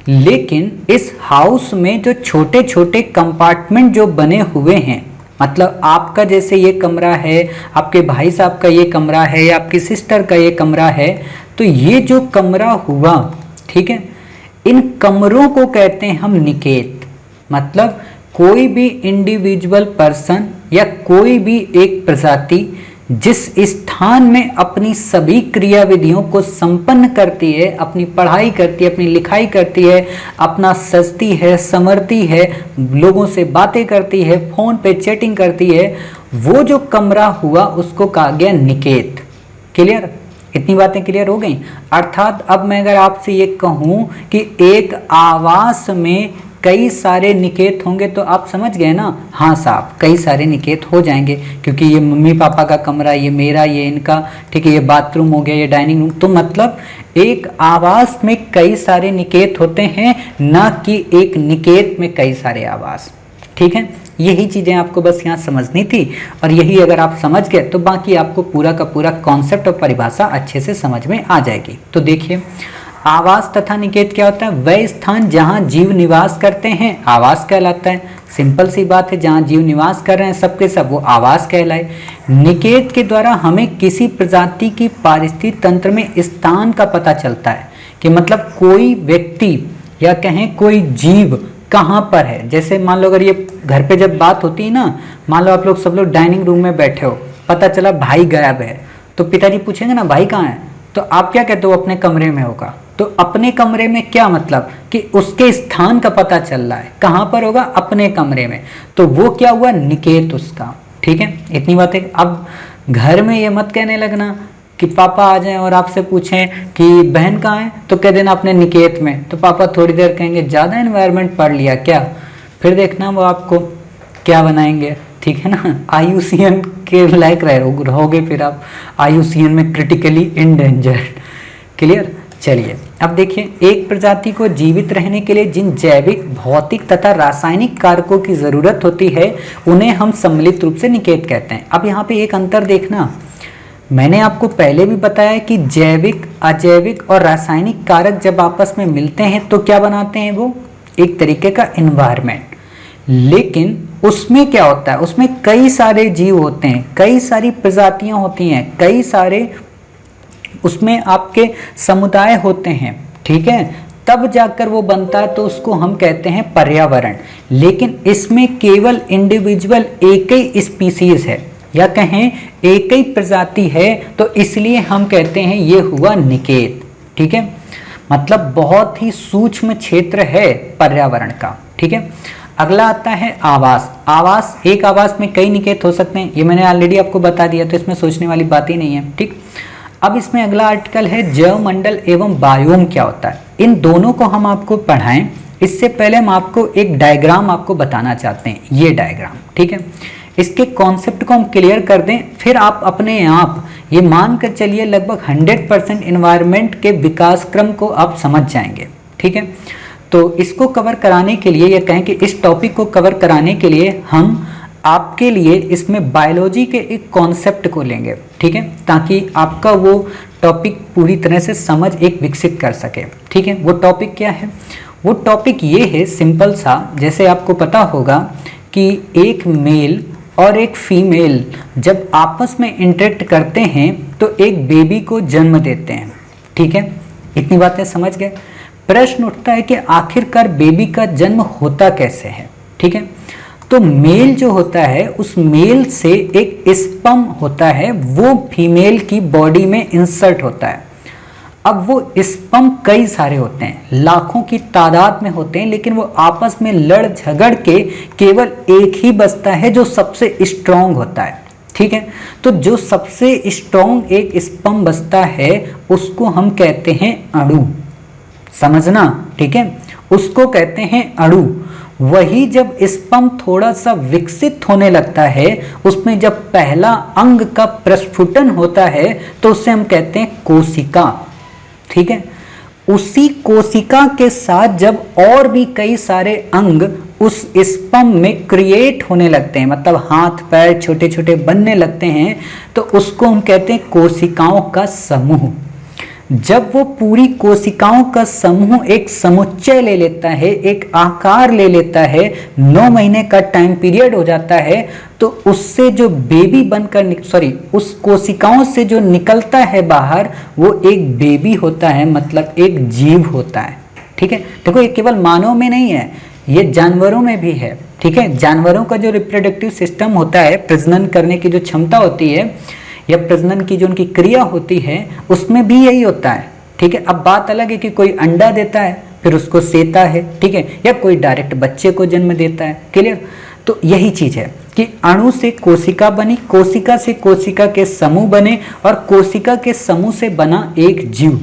[SPEAKER 1] लेकिन इस हाउस में जो छोटे छोटे कंपार्टमेंट जो बने हुए हैं, मतलब आपका जैसे ये कमरा है, आपके भाई साहब का ये कमरा है या आपकी सिस्टर का ये कमरा है, तो ये जो कमरा हुआ, ठीक है, इन कमरों को कहते हैं हम निकेत। मतलब कोई भी इंडिविजुअल पर्सन या कोई भी एक प्रजाति जिस स्थान में अपनी सभी क्रियाविधियों को संपन्न करती है, अपनी पढ़ाई करती है, अपनी लिखाई करती है, अपना सजती है, संवरती है, लोगों से बातें करती है, फोन पे चैटिंग करती है, वो जो कमरा हुआ उसको कहा गया निकेत। क्लियर? इतनी बातें क्लियर हो गई। अर्थात अब मैं अगर आपसे ये कहूँ कि एक आवास में कई सारे निकेत होंगे तो आप समझ गए ना, हाँ साहब कई सारे निकेत हो जाएंगे, क्योंकि ये मम्मी पापा का कमरा, ये मेरा, ये इनका, ठीक है, ये बाथरूम हो गया, ये डाइनिंग रूम। तो मतलब एक आवास में कई सारे निकेत होते हैं, ना कि एक निकेत में कई सारे आवास। ठीक है, यही चीज़ें आपको बस यहाँ समझनी थी, और यही अगर आप समझ गए तो बाकी आपको पूरा का पूरा कॉन्सेप्ट और परिभाषा अच्छे से समझ में आ जाएगी। तो देखिए, आवास तथा निकेत क्या होता है? वह स्थान जहाँ जीव निवास करते हैं आवास कहलाता है। सिंपल सी बात है, जहाँ जीव निवास कर रहे हैं सबके सब, वो आवास कहलाए। निकेत के द्वारा हमें किसी प्रजाति की पारिस्थितिक तंत्र में स्थान का पता चलता है, कि मतलब कोई व्यक्ति या कहें कोई जीव कहाँ पर है। जैसे मान लो अगर ये घर पे जब बात होती है ना, मान लो आप लोग सब लोग डाइनिंग रूम में बैठे हो, पता चला भाई गायब है, तो पिताजी पूछेंगे ना भाई कहाँ है, तो आप क्या कहते हो? अपने कमरे में होगा। तो अपने कमरे में क्या मतलब कि उसके स्थान का पता चल रहा है, कहाँ पर होगा? अपने कमरे में। तो वो क्या हुआ? निकेत उसका। ठीक है, इतनी बात है। अब घर में ये मत कहने लगना कि पापा आ जाएं और आपसे पूछें कि बहन कहाँ है, तो कह देना अपने निकेत में। तो पापा थोड़ी देर कहेंगे ज़्यादा एनवायरनमेंट पढ़ लिया क्या, फिर देखना वो आपको क्या बनाएंगे। ठीक है ना, IUCN के लायक रहोगे फिर आप, IUCN में क्रिटिकली इंडेंजर्ड। क्लियर? चलिए अब देखिए, एक प्रजाति को जीवित रहने के लिए जिन जैविक, भौतिक तथा रासायनिक कारकों की जरूरत होती है उन्हें हम सम्मिलित रूप से निकेत कहते हैं। अब यहाँ पे एक अंतर देखना, मैंने आपको पहले भी बताया कि जैविक, अजैविक और रासायनिक कारक जब आपस में मिलते हैं तो क्या बनाते हैं? वो एक तरीके का एनवायरनमेंट। लेकिन उसमें क्या होता है? उसमें कई सारे जीव होते हैं, कई सारी प्रजातियां होती हैं, कई सारे उसमें आपके समुदाय होते हैं। ठीक है, तब जाकर वो बनता है, तो उसको हम कहते हैं पर्यावरण। लेकिन इसमें केवल इंडिविजुअल एक ही स्पीसीज है या कहें एक ही प्रजाति है, तो इसलिए हम कहते हैं ये हुआ निकेत। ठीक है, मतलब बहुत ही सूक्ष्म क्षेत्र है पर्यावरण का। ठीक है, अगला आता है आवास। आवास, एक आवास में कई निकेत हो सकते हैं, ये मैंने ऑलरेडी आपको बता दिया, तो इसमें सोचने वाली बात ही नहीं है। ठीक, अब इसमें अगला आर्टिकल है जैव मंडल एवं बायोम क्या होता है। इन दोनों को हम आपको पढ़ाएं, इससे पहले हम आपको एक डायग्राम आपको बताना चाहते हैं, ये डायग्राम। ठीक है, इसके कॉन्सेप्ट को हम क्लियर कर दें, फिर आप अपने आप ये मान कर चलिए लगभग 100% एनवायरनमेंट के विकास क्रम को आप समझ जाएंगे। ठीक है, तो इसको कवर कराने के लिए, या कहें कि इस टॉपिक को कवर कराने के लिए हम आपके लिए इसमें बायोलॉजी के एक कॉन्सेप्ट को लेंगे। ठीक है, ताकि आपका वो टॉपिक पूरी तरह से समझ एक विकसित कर सके। ठीक है, वो टॉपिक क्या है? वो टॉपिक ये है सिंपल सा, जैसे आपको पता होगा कि एक मेल और एक फीमेल जब आपस में इंटरेक्ट करते हैं तो एक बेबी को जन्म देते हैं। ठीक है, इतनी बातें समझ गए। प्रश्न उठता है कि आखिरकार बेबी का जन्म होता कैसे है। ठीक है, तो मेल जो होता है उस मेल से एक स्पर्म होता है, वो फीमेल की बॉडी में इंसर्ट होता है। अब वो स्पर्म कई सारे होते हैं, लाखों की तादाद में होते हैं, लेकिन वो आपस में लड़ झगड़ के केवल एक ही बचता है जो सबसे स्ट्रांग होता है। ठीक है, तो जो सबसे स्ट्रांग एक स्पर्म बचता है उसको हम कहते हैं अणु। समझना, ठीक है, उसको कहते हैं अणु। वही जब स्पर्म थोड़ा सा विकसित होने लगता है, उसमें जब पहला अंग का प्रस्फुटन होता है तो उसे हम कहते हैं कोशिका। ठीक है, उसी कोशिका के साथ जब और भी कई सारे अंग उस स्पर्म में क्रिएट होने लगते हैं, मतलब हाथ पैर छोटे छोटे बनने लगते हैं, तो उसको हम कहते हैं कोशिकाओं का समूह। जब वो पूरी कोशिकाओं का समूह एक समुच्चय ले लेता है, एक आकार ले लेता है, 9 महीने का टाइम पीरियड हो जाता है, तो उससे जो बेबी बनकर उस कोशिकाओं से जो निकलता है बाहर, वो एक बेबी होता है, मतलब एक जीव होता है। ठीक है, देखो ये केवल मानव में नहीं है, ये जानवरों में भी है। ठीक है, जानवरों का जो रिप्रोडक्टिव सिस्टम होता है, प्रजनन करने की जो क्षमता होती है या प्रजनन की जो उनकी क्रिया होती है, उसमें भी यही होता है। ठीक है, अब बात अलग है कि कोई अंडा देता है फिर उसको सेता है, ठीक है, या कोई डायरेक्ट बच्चे को जन्म देता है। क्लियर? तो यही चीज है कि अणु से कोशिका बनी, कोशिका से कोशिका के समूह बने, और कोशिका के समूह से बना एक जीव।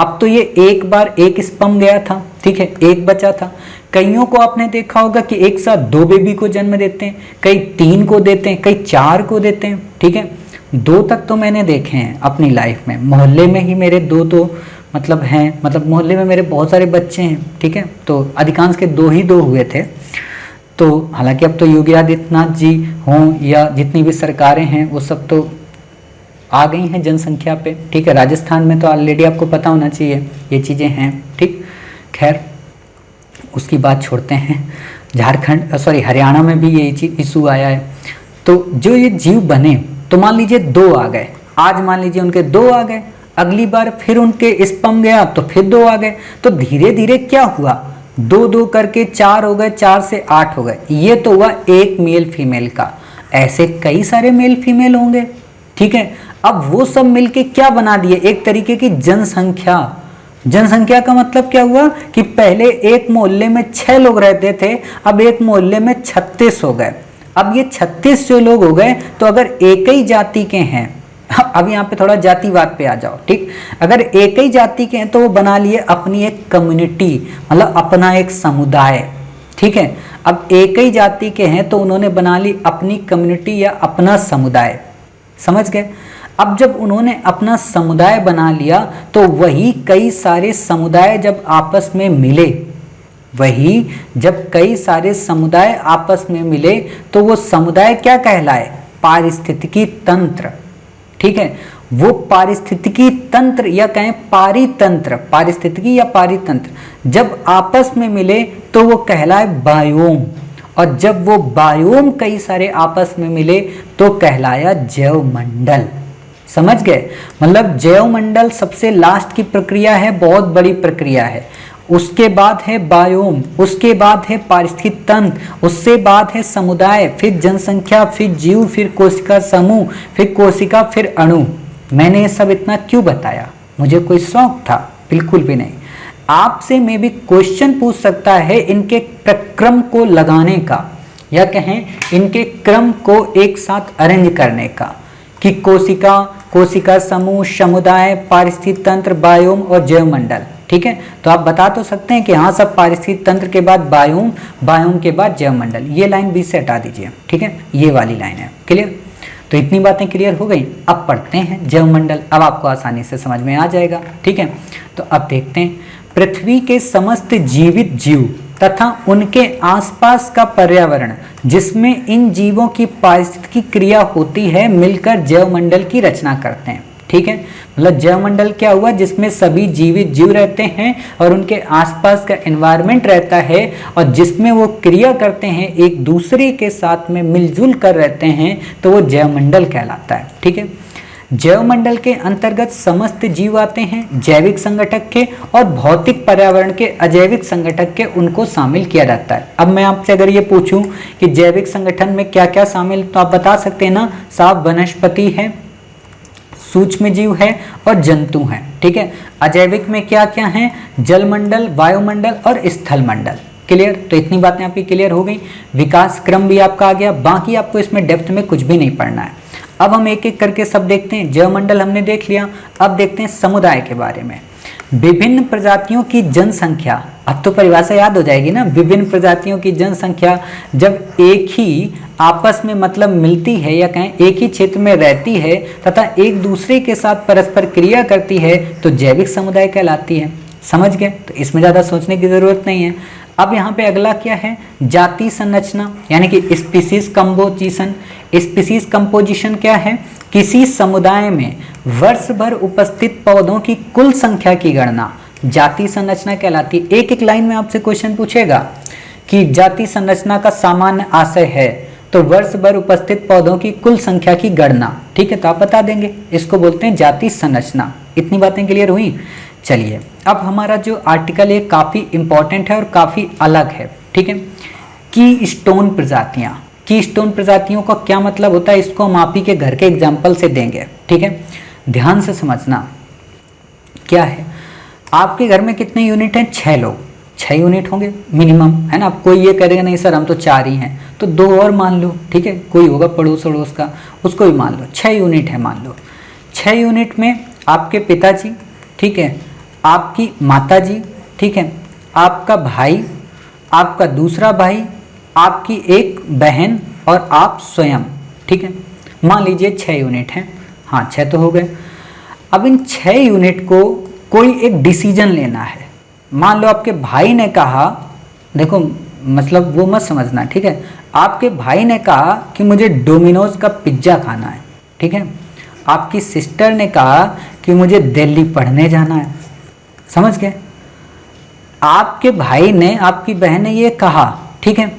[SPEAKER 1] अब तो ये एक बार एक स्पर्म गया था, ठीक है, एक बचा था। कईयों को आपने देखा होगा कि एक साथ 2 बेबी को जन्म देते हैं, कई 3 को देते हैं, कई 4 को देते हैं। ठीक है, 2 तक तो मैंने देखे हैं अपनी लाइफ में। मोहल्ले में ही मेरे 2 तो मतलब हैं, मतलब मोहल्ले में मेरे बहुत सारे बच्चे हैं। ठीक है, तो अधिकांश के 2 ही 2 हुए थे। तो हालांकि अब तो योगी आदित्यनाथ जी हों या जितनी भी सरकारें हैं वो सब तो आ गई हैं जनसंख्या पे। ठीक है, राजस्थान में तो ऑलरेडी आपको पता होना चाहिए ये चीज़ें हैं। ठीक, खैर उसकी बात छोड़ते हैं। झारखंड हरियाणा में भी ये चीज इशू आया है। तो जो ये जीव बने, तो मान लीजिए 2 आ गए, आज मान लीजिए उनके 2 आ गए, अगली बार फिर उनके स्पर्म गया तो फिर 2 आ गए, तो धीरे धीरे क्या हुआ, 2-2 करके 4 हो गए, 4 से 8 हो गए। ये तो हुआ एक मेल फीमेल का, ऐसे कई सारे मेल फीमेल होंगे। ठीक है, अब वो सब मिलके क्या बना दिए, एक तरीके की जनसंख्या। जनसंख्या का मतलब क्या हुआ कि पहले एक मोहल्ले में 6 लोग रहते थे, अब एक मोहल्ले में 36 हो गए। अब ये 36 जो लोग हो गए, तो अगर एक ही जाति के हैं, अब यहाँ पे थोड़ा जातिवाद पे आ जाओ। ठीक, अगर एक ही जाति के हैं तो वो बना लिए अपनी एक कम्युनिटी, मतलब अपना एक समुदाय। ठीक है, अब एक ही जाति के हैं तो उन्होंने बना ली अपनी कम्युनिटी या अपना समुदाय। समझ गए? अब जब उन्होंने अपना समुदाय बना लिया तो वही कई सारे समुदाय जब आपस में मिले, जब कई सारे समुदाय आपस में मिले तो वो समुदाय क्या कहलाए, पारिस्थितिकी तंत्र। ठीक है, वो पारिस्थितिकी तंत्र या कहें पारितंत्र, पारिस्थितिकी या पारितंत्र जब आपस में मिले तो वो कहलाए बायोम, और जब वो बायोम कई सारे आपस में मिले तो कहलाया जैव मंडल। समझ गए? मतलब जैव मंडल सबसे लास्ट की प्रक्रिया है, बहुत बड़ी प्रक्रिया है। उसके बाद है बायोम, उसके बाद है पारिस्थितिक तंत्र, उससे बाद है समुदाय, फिर जनसंख्या, फिर जीव, फिर कोशिका समूह, फिर कोशिका, फिर अणु। मैंने ये सब इतना क्यों बताया? मुझे कोई शौक था? बिल्कुल भी नहीं। आपसे मैं भी क्वेश्चन पूछ सकता है इनके प्रक्रम को लगाने का, या कहें इनके क्रम को एक साथ अरेंज करने का, कि कोशिका, कोशिका समूह, समुदाय, पारिस्थितिक तंत्र, बायोम और जैव मंडल। ठीक है, तो आप बता तो सकते हैं कि हाँ सब पारिस्थितिक तंत्र के बाद बायोम, बायोम के बाद जैव मंडल। ये लाइन बीच से हटा दीजिए। ठीक है, ये वाली लाइन है। क्लियर? तो इतनी बातें क्लियर हो गई। अब पढ़ते हैं जैव मंडल, अब आपको आसानी से समझ में आ जाएगा। ठीक है, तो अब देखते हैं पृथ्वी के समस्त जीवित जीव तथा उनके आसपास का पर्यावरण जिसमें इन जीवों की पारिस्थितिकी क्रिया होती है मिलकर जैव मंडल की रचना करते हैं। ठीक है, मतलब जैवमंडल क्या हुआ, जिसमें सभी जीवित जीव रहते हैं और उनके आसपास का एनवायरनमेंट रहता है और जिसमें वो क्रिया करते हैं, एक दूसरे के साथ में मिलजुल कर रहते हैं, तो वो जैवमंडल कहलाता है। ठीक है, जैवमंडल के अंतर्गत समस्त जीव आते हैं, जैविक संगठक के और भौतिक पर्यावरण के अजैविक संगठक के, उनको शामिल किया जाता है। अब मैं आपसे अगर ये पूछूं कि जैविक संगठन में क्या क्या शामिल, तो आप बता सकते हैं ना, साफ वनस्पति है, सूक्ष्म जीव है और जंतु हैं। ठीक है, अजैविक में क्या क्या है, जलमंडल, वायुमंडल और स्थल मंडल। क्लियर, तो इतनी बातें आपकी क्लियर हो गई। विकास क्रम भी आपका आ गया, बाकी आपको इसमें डेप्थ में कुछ भी नहीं पढ़ना है। अब हम एक एक करके सब देखते हैं। जैवमंडल हमने देख लिया, अब देखते हैं समुदाय के बारे में। विभिन्न प्रजातियों की जनसंख्या, अब तो परिभाषा याद हो जाएगी ना, विभिन्न प्रजातियों की जनसंख्या जब एक ही आपस में मतलब मिलती है या कहें एक ही क्षेत्र में रहती है तथा एक दूसरे के साथ परस्पर क्रिया करती है तो जैविक समुदाय कहलाती है। समझ गए, तो इसमें ज़्यादा सोचने की ज़रूरत नहीं है। अब यहाँ पे अगला क्या है, जाति संरचना यानी कि स्पीसीज कंपोजिशन। स्पीसीज कंपोजिशन क्या है, किसी समुदाय में वर्ष भर उपस्थित पौधों की कुल संख्या की गणना जाति संरचना कहलाती है। एक एक लाइन में आपसे क्वेश्चन पूछेगा कि जाति संरचना का सामान्य आशय है तो वर्ष भर उपस्थित पौधों की कुल संख्या की गणना। ठीक है, तो आप बता देंगे, इसको बोलते हैं जाति संरचना। इतनी बातें क्लियर हुई। चलिए, अब हमारा जो आर्टिकल है काफ़ी इंपॉर्टेंट है और काफ़ी अलग है। ठीक है, की स्टोन प्रजातियाँ, की स्टोन प्रजातियों का क्या मतलब होता है, इसको हम आप ही के घर के एग्जाम्पल से देंगे। ठीक है, ध्यान से समझना क्या है। आपके घर में कितने यूनिट हैं, 6 लोग, 6 यूनिट होंगे मिनिमम, है ना। अब कोई ये करेगा नहीं सर हम तो 4 ही हैं, तो 2 और मान लो। ठीक है, कोई होगा पड़ोस अड़ोस का, उसको भी मान लो। 6 यूनिट है मान लो। 6 यूनिट में आपके पिताजी, ठीक है, आपकी माताजी, ठीक है, आपका भाई, आपका दूसरा भाई, आपकी एक बहन और आप स्वयं। ठीक है, मान लीजिए 6 यूनिट हैं। हाँ, 6 तो हो गए। अब इन 6 यूनिट को कोई एक डिसीजन लेना है। मान लो आपके भाई ने कहा, देखो मतलब वो मत समझना, ठीक है, आपके भाई ने कहा कि मुझे डोमिनोज का पिज्ज़ा खाना है। ठीक है, आपकी सिस्टर ने कहा कि मुझे दिल्ली पढ़ने जाना है। समझ गए, आपके भाई ने, आपकी बहन ने ये कहा, ठीक है,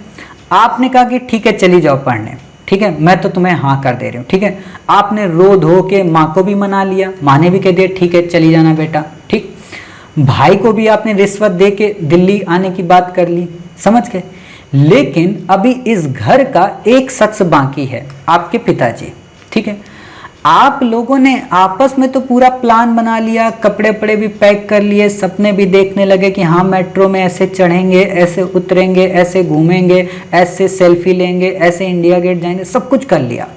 [SPEAKER 1] आपने कहा कि ठीक है चली जाओ पढ़ने, ठीक है, मैं तो तुम्हें हाँ कर दे रही हूँ। ठीक है, आपने रो धो के माँ को भी मना लिया, माँ ने भी कह दिया ठीक है चली जाना बेटा। ठीक, भाई को भी आपने रिश्वत दे के दिल्ली आने की बात कर ली। समझ गए, लेकिन अभी इस घर का एक शख्स बाकी है, आपके पिताजी। ठीक है, आप लोगों ने आपस में तो पूरा प्लान बना लिया, कपड़े वपड़े भी पैक कर लिए, सपने भी देखने लगे कि हाँ मेट्रो में ऐसे चढ़ेंगे, ऐसे उतरेंगे, ऐसे घूमेंगे, ऐसे सेल्फी लेंगे, ऐसे इंडिया गेट जाएंगे, सब कुछ कर लिया।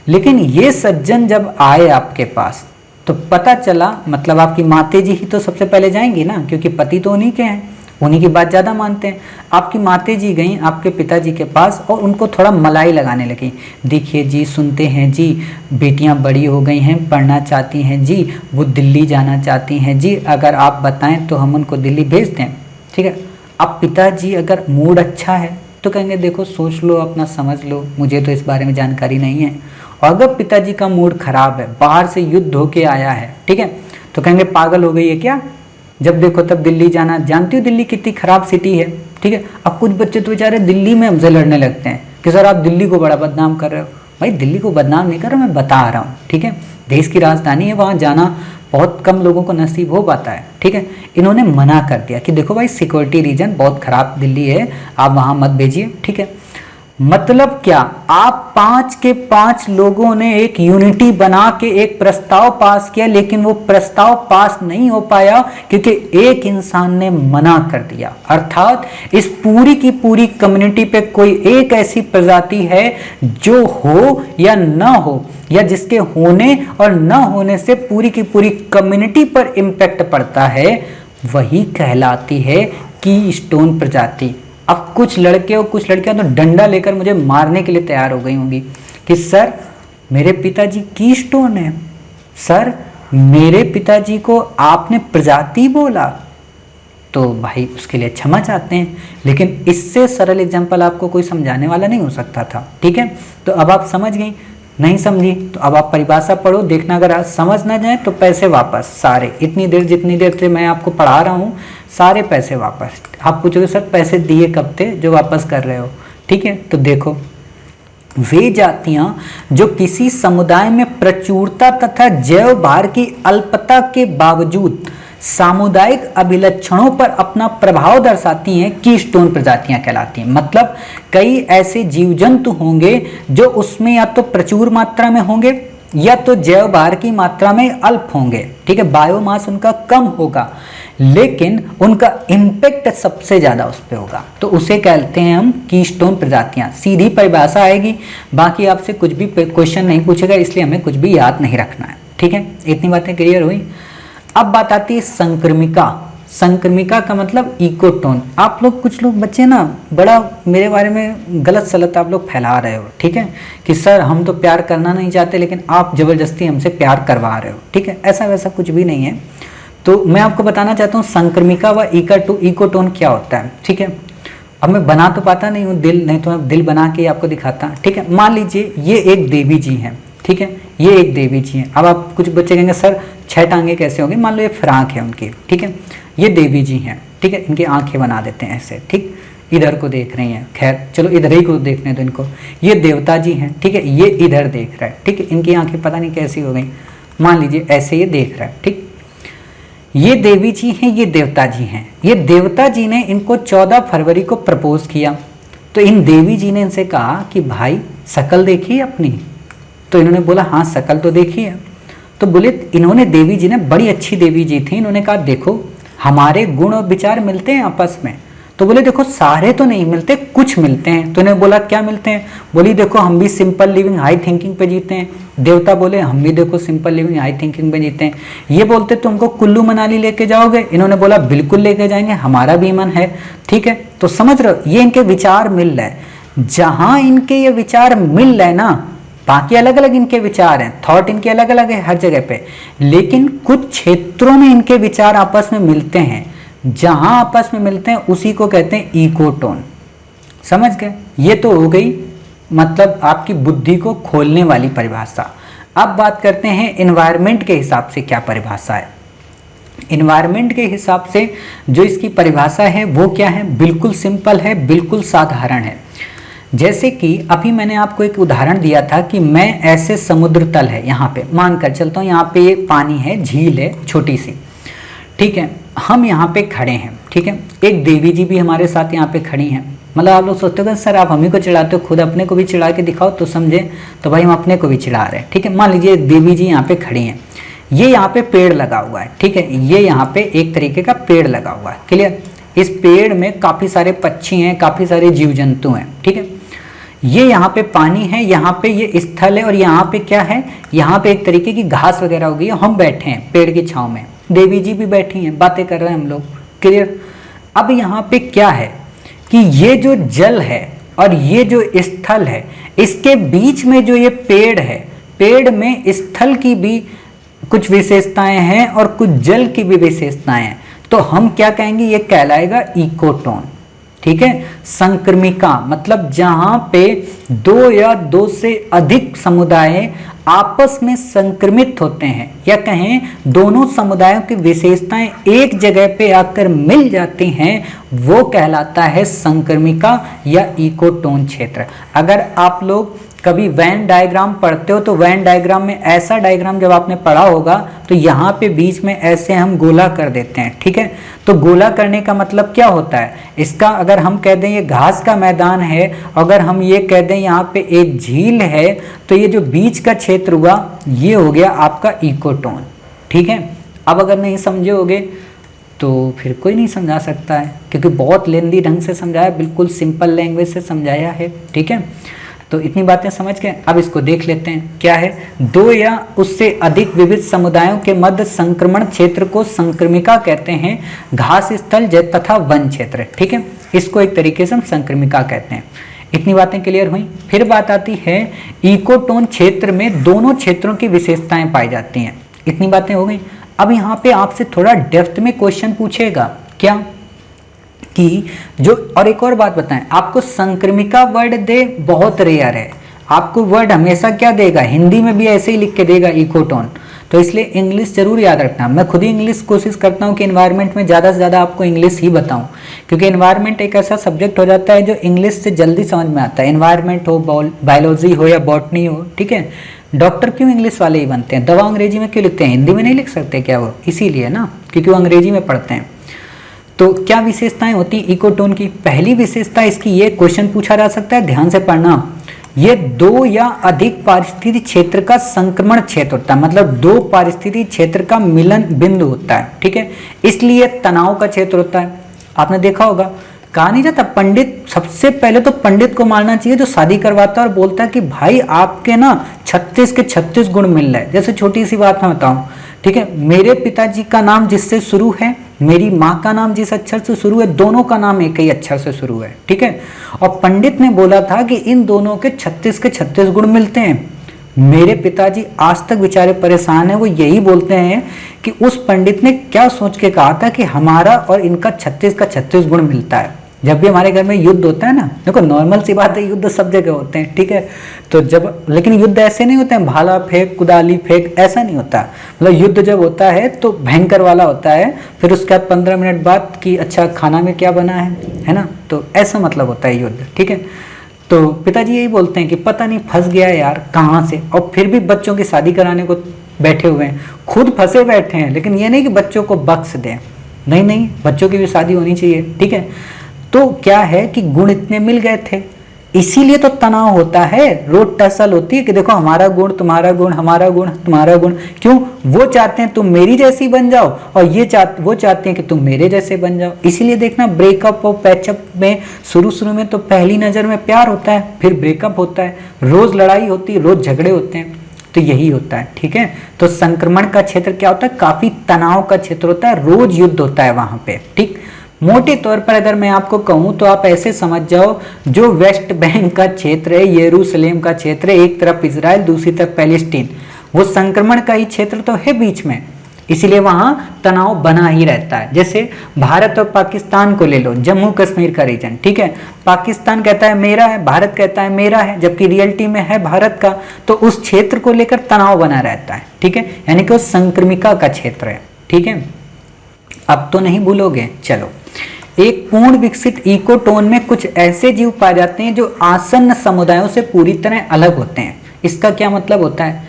[SPEAKER 1] लेकिन ये सज्जन जब आए आपके पास तो पता चला, मतलब आपकी मातेजी ही तो सबसे पहले जाएंगी ना, क्योंकि पति तो उन्हीं के हैं, उन्हीं की बात ज़्यादा मानते हैं। आपकी मातेजी गई आपके पिताजी के पास और उनको थोड़ा मलाई लगाने लगी। देखिए जी, सुनते हैं जी, बेटियां बड़ी हो गई हैं, पढ़ना चाहती हैं जी, वो दिल्ली जाना चाहती हैं जी, अगर आप बताएं तो हम उनको दिल्ली भेज दें। ठीक है, अब पिताजी अगर मूड अच्छा है तो कहेंगे देखो सोच लो, अपना समझ लो, मुझे तो इस बारे में जानकारी नहीं है। और अगर पिताजी का मूड खराब है, बाहर से युद्ध होके आया है, ठीक है, तो कहेंगे पागल हो गई है क्या, जब देखो तब दिल्ली जाना, जानती हो दिल्ली कितनी खराब सिटी है। ठीक है, अब कुछ बच्चे तो बेचारे दिल्ली में हमसे लड़ने लगते हैं कि सर आप दिल्ली को बड़ा बदनाम कर रहे हो। भाई दिल्ली को बदनाम नहीं कर रहा, मैं बता रहा हूँ। ठीक है, देश की राजधानी है, वहाँ जाना बहुत कम लोगों को नसीब हो पाता है। ठीक है, इन्होंने मना कर दिया कि देखो भाई सिक्योरिटी रीजन बहुत खराब दिल्ली है, आप वहाँ मत भेजिए। ठीक है, मतलब क्या, आप 5 के 5 लोगों ने एक यूनिटी बना के एक प्रस्ताव पास किया, लेकिन वो प्रस्ताव पास नहीं हो पाया क्योंकि एक इंसान ने मना कर दिया। अर्थात इस पूरी की पूरी कम्युनिटी पे कोई एक ऐसी प्रजाति है जो हो या ना हो, या जिसके होने और ना होने से पूरी की पूरी कम्युनिटी पर इम्पैक्ट पड़ता है, वही कहलाती है की स्टोन प्रजाति। अब कुछ लड़के और कुछ लड़कियां तो डंडा लेकर मुझे मारने के लिए तैयार हो गई होंगी कि सर मेरे पिताजी की स्टोन है, सर मेरे पिताजी को आपने प्रजाति बोला। तो भाई उसके लिए क्षमा चाहते हैं, लेकिन इससे सरल एग्जांपल आपको कोई समझाने वाला नहीं हो सकता था। ठीक है, तो अब आप समझ गई नहीं समझी तो अब आप परिभाषा पढ़ो, देखना अगर आज समझ ना जाए तो पैसे वापस सारे, इतनी देर जितनी देर से मैं आपको पढ़ा रहा हूँ सारे पैसे वापस। आप पूछोगे सर पैसे दिए कब थे जो वापस कर रहे हो, ठीक है। तो देखो, वे जातियां जो किसी समुदाय में प्रचुरता तथा जैव भार की अल्पता के बावजूद सामुदायिक अभिलक्षणों पर अपना प्रभाव दर्शाती हैं, कीस्टोन प्रजातियां कहलाती हैं। मतलब कई ऐसे जीव जंतु होंगे जो उसमें या तो प्रचुर मात्रा में होंगे या तो जैव भार की मात्रा में अल्प होंगे, ठीक है, बायोमास उनका कम होगा, लेकिन उनका इम्पैक्ट सबसे ज्यादा उस पर होगा, तो उसे कहते हैं हम कीस्टोन प्रजातियां। सीधी परिभाषा आएगी, बाकी आपसे कुछ भी क्वेश्चन नहीं पूछेगा, इसलिए हमें कुछ भी याद नहीं रखना है, ठीक है। इतनी बातें क्लियर हुई। अब बात आती है संक्रमिका। संक्रमिका का मतलब इकोटोन। आप लोग कुछ लोग बच्चे ना बड़ा मेरे बारे में गलत सलत आप लोग फैला रहे हो, ठीक है, कि सर हम तो प्यार करना नहीं चाहते लेकिन आप जबरदस्ती हमसे प्यार करवा रहे हो, ठीक है। ऐसा वैसा कुछ भी नहीं है। तो मैं आपको बताना चाहता हूँ संक्रमिका व इकोटोन क्या होता है, ठीक है। अब मैं बना तो पाता नहीं हूँ दिल, नहीं तो मैं दिल बना के आपको दिखाता, ठीक है। मान लीजिए ये एक देवी जी हैं, ठीक है, ये एक देवी जी हैं। अब आप कुछ बच्चे कहेंगे सर 6 टांगे कैसे होंगे, मान लो ये फ्राक है उनकी, ठीक है, ये देवी जी हैं, ठीक है, इनकी आंखें बना देते हैं ऐसे, ठीक, इधर को देख रही हैं, खैर चलो इधर ही को देखने दो इनको। ये देवता जी हैं, ठीक है, ये इधर देख रहा है, ठीक है, इनकी आंखें पता नहीं कैसी हो गई, मान लीजिए ऐसे ये देख रहा है, ठीक। ये देवी जी हैं, ये देवता जी हैं। ये देवता जी ने इनको 14 फरवरी को प्रपोज किया, तो इन देवी जी ने इनसे कहा कि भाई शक्ल देखिए अपनी, तो इन्होंने बोला हाँ शक्ल तो देखी है। तो बोले, इन्होंने देवी जी ने, बड़ी अच्छी देवी जी थी, इन्होंने कहा देखो हमारे गुण और विचार मिलते हैं आपस में। तो बोले देखो सारे तो नहीं मिलते, कुछ मिलते हैं। तो इन्हें बोला क्या मिलते हैं, बोली देखो हम भी सिंपल लिविंग हाई थिंकिंग पे जीते हैं। देवता बोले हम भी देखो सिंपल लिविंग हाई थिंकिंग पे जीते हैं। ये बोलते तुमको कुल्लू मनाली लेके जाओगे, इन्होंने बोला बिल्कुल लेके जाएंगे, हमारा भी मन है, ठीक है। तो समझ रहे हो, ये इनके विचार मिल रहे हैं। जहां इनके ये विचार मिल रहे ना, बाकी अलग अलग इनके विचार हैं, थॉट इनके अलग अलग है हर जगह पे, लेकिन कुछ क्षेत्रों में इनके विचार आपस में मिलते हैं। जहां आपस में मिलते हैं उसी को कहते हैं इकोटोन। समझ गए, ये तो हो गई मतलब आपकी बुद्धि को खोलने वाली परिभाषा। अब बात करते हैं एनवायरनमेंट के हिसाब से क्या परिभाषा है। एनवायरनमेंट के हिसाब से जो इसकी परिभाषा है वो क्या है, बिल्कुल सिंपल है, बिल्कुल साधारण है। जैसे कि अभी मैंने आपको एक उदाहरण दिया था कि मैं ऐसे समुद्र तल है, यहाँ पे मान कर चलता हूँ, यहाँ पे ये पानी है, झील है छोटी सी, ठीक है, हम यहाँ पे खड़े हैं, ठीक है, एक देवी जी भी हमारे साथ यहाँ पे खड़ी हैं। मतलब आप लोग सोचते हो सर आप हम ही को चिढ़ाते हो, खुद अपने को भी चिढ़ा के दिखाओ तो समझे, तो भाई हम अपने को भी चिढ़ा रहे हैं, ठीक है। मान लीजिए देवी जी यहाँ पे खड़ी हैं, ये यहाँ पे पेड़ लगा हुआ है, ठीक है, ये यहाँ पे एक तरीके का पेड़ लगा हुआ है, क्लियर। इस पेड़ में काफी सारे पक्षी हैं, काफी सारे जीव जंतु हैं, ठीक है। ये यहाँ पे पानी है, यहाँ पे ये स्थल है, और यहाँ पे क्या है, यहाँ पे एक तरीके की घास वगैरह हो गई है, हम बैठे हैं पेड़ की छांव में, देवी जी भी बैठी हैं, बातें कर रहे हैं हम लोग, क्लियर। अब यहाँ पे क्या है कि ये जो जल है और ये जो स्थल है, इसके बीच में जो ये पेड़ है, पेड़ में स्थल की भी कुछ विशेषताएं हैं और कुछ जल की भी विशेषताएं हैं, तो हम क्या कहेंगे, ये कहलाएगा इकोटोन, ठीक है। संक्रमिका मतलब जहां पे 2 या 2 से अधिक समुदाय आपस में संक्रमित होते हैं, या कहें दोनों समुदायों की विशेषताएं एक जगह पे आकर मिल जाती हैं, वो कहलाता है संक्रमिका या इकोटोन क्षेत्र। अगर आप लोग कभी वेन डायग्राम पढ़ते हो तो वेन डायग्राम में ऐसा डायग्राम जब आपने पढ़ा होगा तो यहाँ पे बीच में ऐसे हम गोला कर देते हैं, ठीक है। तो गोला करने का मतलब क्या होता है, इसका अगर हम कह दें ये घास का मैदान है, अगर हम ये कह दें यहाँ पे एक झील है, तो ये जो बीच का क्षेत्र हुआ ये हो गया आपका इकोटोन, ठीक है। अब अगर नहीं समझे होगे तो फिर कोई नहीं समझा सकता है, क्योंकि बहुत लेंदी ढंग से समझाया, बिल्कुल सिंपल लैंग्वेज से समझाया है, ठीक है। तो इतनी बातें समझ के अब इसको देख लेते हैं क्या है। 2 या उससे अधिक विविध समुदायों के मध्य संक्रमण क्षेत्र को संक्रमिका कहते हैं, घास स्थल तथा वन क्षेत्र, ठीक है, इसको एक तरीके से हम संक्रमिका कहते हैं। इतनी बातें क्लियर हुई। फिर बात आती है इकोटोन क्षेत्र में दोनों क्षेत्रों की विशेषताएं पाई जाती हैं। इतनी बातें हो गई। अब यहाँ पे आपसे थोड़ा डेप्थ में क्वेश्चन पूछेगा क्या कि जो, और एक और बात बताएं आपको, संक्रमिका वर्ड दे बहुत रेयर है। आपको वर्ड हमेशा क्या देगा, हिंदी में भी ऐसे ही लिख के देगा इकोटोन। तो इसलिए इंग्लिश जरूर याद रखना। मैं खुद ही इंग्लिश कोशिश करता हूँ कि एनवायरनमेंट में ज़्यादा से ज़्यादा आपको इंग्लिश ही बताऊँ, क्योंकि एनवायरनमेंट एक ऐसा सब्जेक्ट हो जाता है जो इंग्लिश से जल्दी समझ में आता है। एनवायरनमेंट हो, बायोलॉजी हो या बॉटनी हो, ठीक है। डॉक्टर क्यों इंग्लिश वाले ही बनते हैं, दवा अंग्रेजी में क्यों लिखते हैं, हिंदी में नहीं लिख सकते क्या वो, इसीलिए ना, क्योंकि वो अंग्रेजी में पढ़ते हैं। तो क्या विशेषताएं होती हैं इकोटोन की? पहली विशेषता इसकी, ये क्वेश्चन पूछा जा सकता है, ध्यान से पढ़ना, ये दो या अधिक पारिस्थितिक क्षेत्र का संक्रमण क्षेत्र होता है, मतलब दो पारिस्थितिक क्षेत्र का मिलन बिंदु होता है, ठीक है। इसलिए तनाव का क्षेत्र होता है। आपने देखा होगा, कहा नहीं जाता, पंडित, सबसे पहले तो पंडित को मानना चाहिए जो शादी करवाता है और बोलता है कि भाई आपके ना 36 के 36 गुण मिल रहे हैं। जैसे छोटी सी बात मैं बताऊं, ठीक है, मेरे पिताजी का नाम जिससे शुरू है, मेरी माँ का नाम जिस अक्षर से शुरू है, दोनों का नाम एक ही अक्षर से शुरू है, ठीक है। और पंडित ने बोला था कि इन दोनों के 36 के 36 गुण मिलते हैं। मेरे पिताजी आज तक बेचारे परेशान हैं, वो यही बोलते हैं कि उस पंडित ने क्या सोच के कहा था कि हमारा और इनका 36 का 36 गुण मिलता है। जब भी हमारे घर में युद्ध होता है ना, देखो नॉर्मल सी बात है, युद्ध सब जगह होते हैं, ठीक है। तो जब, लेकिन युद्ध ऐसे नहीं होते हैं भाला फेंक कुदाली फेंक, ऐसा नहीं होता। मतलब युद्ध जब होता है तो भयंकर वाला होता है, फिर उसके बाद 15 मिनट बाद कि अच्छा खाना में क्या बना है ना, तो ऐसा मतलब होता है युद्ध, ठीक है। तो पिताजी यही बोलते हैं कि पता नहीं फंस गया यार कहाँ से, और फिर भी बच्चों की शादी कराने को बैठे हुए हैं, खुद फंसे बैठे हैं, लेकिन ये नहीं कि बच्चों को बख्श दें, नहीं नहीं, बच्चों की भी शादी होनी चाहिए, ठीक है। तो क्या है कि गुण इतने मिल गए थे, इसीलिए तो तनाव होता है, रोड टसल होती है कि देखो हमारा गुण तुम्हारा गुण, हमारा गुण तुम्हारा गुण। क्यों? वो चाहते हैं तुम मेरी जैसी बन जाओ, और वो चाहते हैं कि तुम मेरे जैसे बन जाओ। इसीलिए देखना ब्रेकअप और पैचअप में शुरू में तो पहली नजर में प्यार होता है, फिर ब्रेकअप होता है, रोज लड़ाई होती है, रोज झगड़े होते हैं, तो यही होता है, ठीक है। तो संक्रमण का क्षेत्र क्या होता है, काफी तनाव का क्षेत्र होता है, रोज युद्ध होता है वहां पे, ठीक। मोटे तौर पर अगर मैं आपको कहूं तो आप ऐसे समझ जाओ, जो वेस्ट बैंक का क्षेत्र है, यरूशलेम का क्षेत्र है, एक तरफ इजराइल दूसरी तरफ पैलेस्टीन, वो संक्रमण का ही क्षेत्र तो है बीच में, इसीलिए वहां तनाव बना ही रहता है। जैसे भारत और पाकिस्तान को ले लो, जम्मू कश्मीर का रीजन, ठीक है, पाकिस्तान कहता है मेरा है, भारत कहता है मेरा है, जबकि रियलिटी में है भारत का, तो उस क्षेत्र को लेकर तनाव बना रहता है, ठीक है, यानी कि वो संक्रमिका का क्षेत्र है, ठीक है। अब तो नहीं भूलोगे, चलो। एक पूर्ण विकसित इकोटोन में कुछ ऐसे जीव पाए जाते हैं जो आसन्न समुदायों से पूरी तरह अलग होते हैं। इसका क्या मतलब होता है,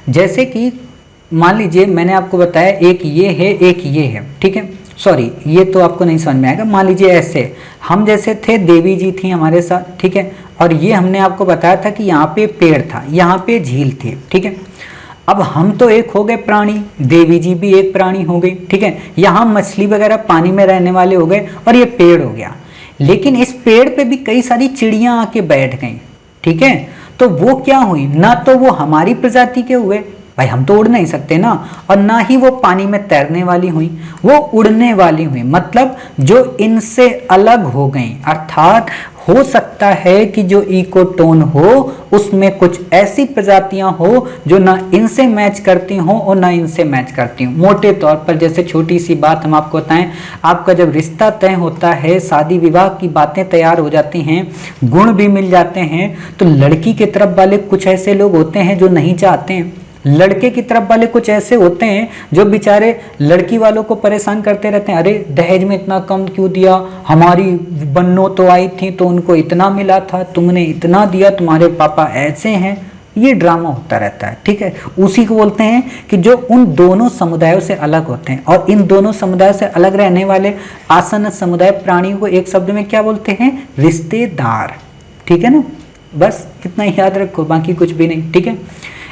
[SPEAKER 1] जैसे कि मान लीजिए मैंने आपको बताया एक ये है एक ये है, ठीक है, सॉरी ये तो आपको नहीं समझ में आएगा। मान लीजिए ऐसे हम जैसे थे, देवी जी थी हमारे साथ, ठीक है, और ये हमने आपको बताया था कि यहाँ पे पेड़ था, यहाँ पे झील थी, ठीक है। अब हम तो एक हो गए प्राणी, देवी जी भी एक प्राणी हो गई, ठीक है, यहाँ मछली वगैरह पानी में रहने वाले हो गए, और ये पेड़ हो गया। लेकिन इस पेड़ पे भी कई सारी चिड़ियां आके बैठ गई, ठीक है। तो वो क्या हुई, ना तो वो हमारी प्रजाति के हुए, भाई हम तो उड़ नहीं सकते ना, और ना ही वो पानी में तैरने वाली हुई, वो उड़ने वाली हुई, मतलब जो इनसे अलग हो गई। अर्थात हो सकता है कि जो इकोटोन हो उसमें कुछ ऐसी प्रजातियां हो जो ना इनसे मैच करती हो और ना इनसे मैच करती हो। मोटे तौर पर जैसे छोटी सी बात हम आपको बताएं, आपका जब रिश्ता तय होता है, शादी विवाह की बातें तैयार हो जाती हैं, गुण भी मिल जाते हैं, तो लड़की के तरफ वाले कुछ ऐसे लोग होते हैं जो नहीं चाहते हैं, लड़के की तरफ वाले कुछ ऐसे होते हैं जो बेचारे लड़की वालों को परेशान करते रहते हैं, अरे दहेज में इतना कम क्यों दिया, हमारी बन्नों तो आई थी तो उनको इतना मिला था, तुमने इतना दिया, तुम्हारे पापा ऐसे हैं। ये ड्रामा होता रहता है, ठीक है। उसी को बोलते हैं कि जो उन दोनों समुदायों से अलग होते हैं, और इन दोनों समुदायों से अलग रहने वाले आसन्न समुदाय प्राणियों को एक शब्द में क्या बोलते हैं, रिश्तेदार, ठीक है ना। बस इतना याद रखो, बाकी कुछ भी नहीं, ठीक है।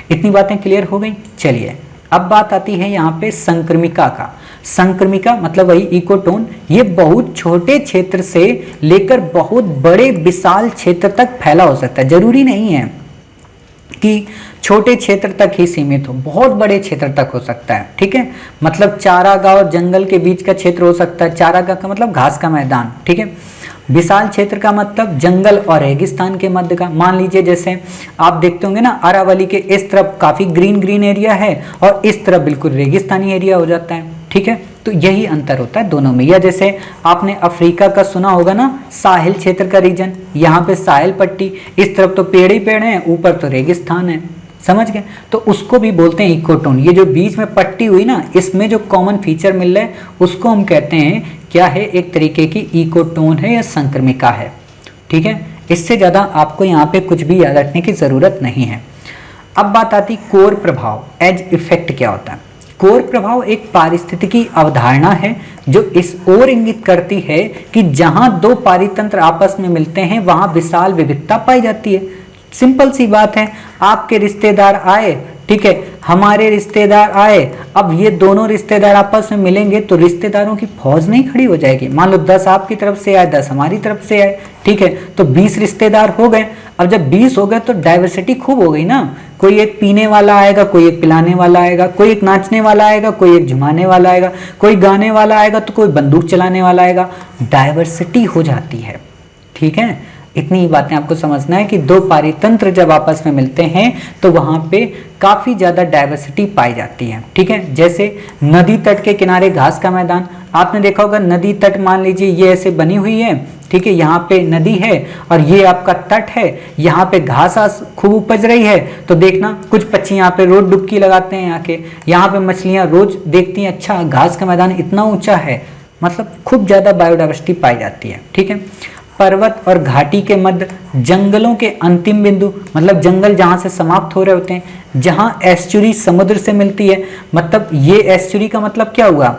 [SPEAKER 1] इतनी बातें क्लियर हो गई। चलिए अब बात आती है यहाँ पे संक्रमिका का। संक्रमिका मतलब वही इकोटोन, ये बहुत छोटे क्षेत्र से लेकर बहुत बड़े विशाल क्षेत्र तक फैला हो सकता है। जरूरी नहीं है कि छोटे क्षेत्र तक ही सीमित हो, बहुत बड़े क्षेत्र तक हो सकता है, ठीक है। मतलब चारागाह और जंगल के बीच का क्षेत्र हो सकता है, चारागाह का मतलब घास का मैदान, ठीक है। विशाल क्षेत्र का मतलब जंगल और रेगिस्तान के मध्य का। मान लीजिए जैसे आप देखते होंगे ना, अरावली के इस तरफ काफी ग्रीन ग्रीन एरिया है और इस तरफ बिल्कुल रेगिस्तानी एरिया हो जाता है, ठीक है। तो यही अंतर होता है दोनों में। या जैसे आपने अफ्रीका का सुना होगा ना, साहिल क्षेत्र का रीजन, यहाँ पे साहिल पट्टी, इस तरफ तो पेड़ ही पेड़ हैं, ऊपर तो रेगिस्तान है, समझ गए। तो उसको भी बोलते हैं इकोटोन। ये जो बीच में पट्टी हुई ना, इसमें जो कॉमन फीचर मिल रहा है उसको हम कहते हैं क्या है, एक तरीके की इकोटोन है या संक्रमिका है, ठीक है। इससे ज़्यादा आपको यहाँ पे कुछ भी याद रखने की ज़रूरत नहीं है। अब बात आती कोर प्रभाव, एज इफेक्ट क्या होता है। कोर प्रभाव एक पारिस्थितिकी अवधारणा है जो इस ओर इंगित करती है कि जहां दो पारितंत्र आपस में मिलते हैं वहां विशाल विविधता पाई जाती है। सिंपल सी बात है, आपके रिश्तेदार आए, ठीक है, हमारे रिश्तेदार आए, अब ये दोनों रिश्तेदार आपस में मिलेंगे तो रिश्तेदारों की फौज नहीं खड़ी हो जाएगी। मान लो 10 आपकी तरफ से आए, 10 हमारी तरफ से आए, ठीक है, तो 20 रिश्तेदार हो गए। अब जब 20 हो गए तो डाइवर्सिटी खूब हो गई ना, कोई एक पीने वाला आएगा, कोई एक पिलाने वाला आएगा, कोई एक नाचने वाला आएगा, कोई एक झुमाने वाला आएगा, कोई गाने वाला आएगा, तो कोई बंदूक चलाने वाला आएगा। डाइवर्सिटी हो जाती है, ठीक है। इतनी ही बातें आपको समझना है कि दो पारितंत्र जब आपस में मिलते हैं तो वहां पे काफी ज्यादा डाइवर्सिटी पाई जाती है, ठीक है। जैसे नदी तट के किनारे घास का मैदान, आपने देखा होगा नदी तट, मान लीजिए ये ऐसे बनी हुई है, ठीक है, यहाँ पे नदी है और ये आपका तट है, यहाँ पे घास खूब उपज रही है, तो देखना कुछ पक्षी यहाँ पे रोज डुबकी लगाते हैं आके, यहाँ पे मछलियां रोज देखती हैं, अच्छा घास का मैदान इतना ऊंचा है, मतलब खूब ज्यादा बायोडाइवर्सिटी पाई जाती है, ठीक है। पर्वत और घाटी के मध्य, जंगलों के अंतिम बिंदु, मतलब जंगल जहां से समाप्त हो रहे होते हैं, जहां एस्चुरी समुद्र से मिलती है, मतलब ये एस्चुरी का मतलब क्या हुआ,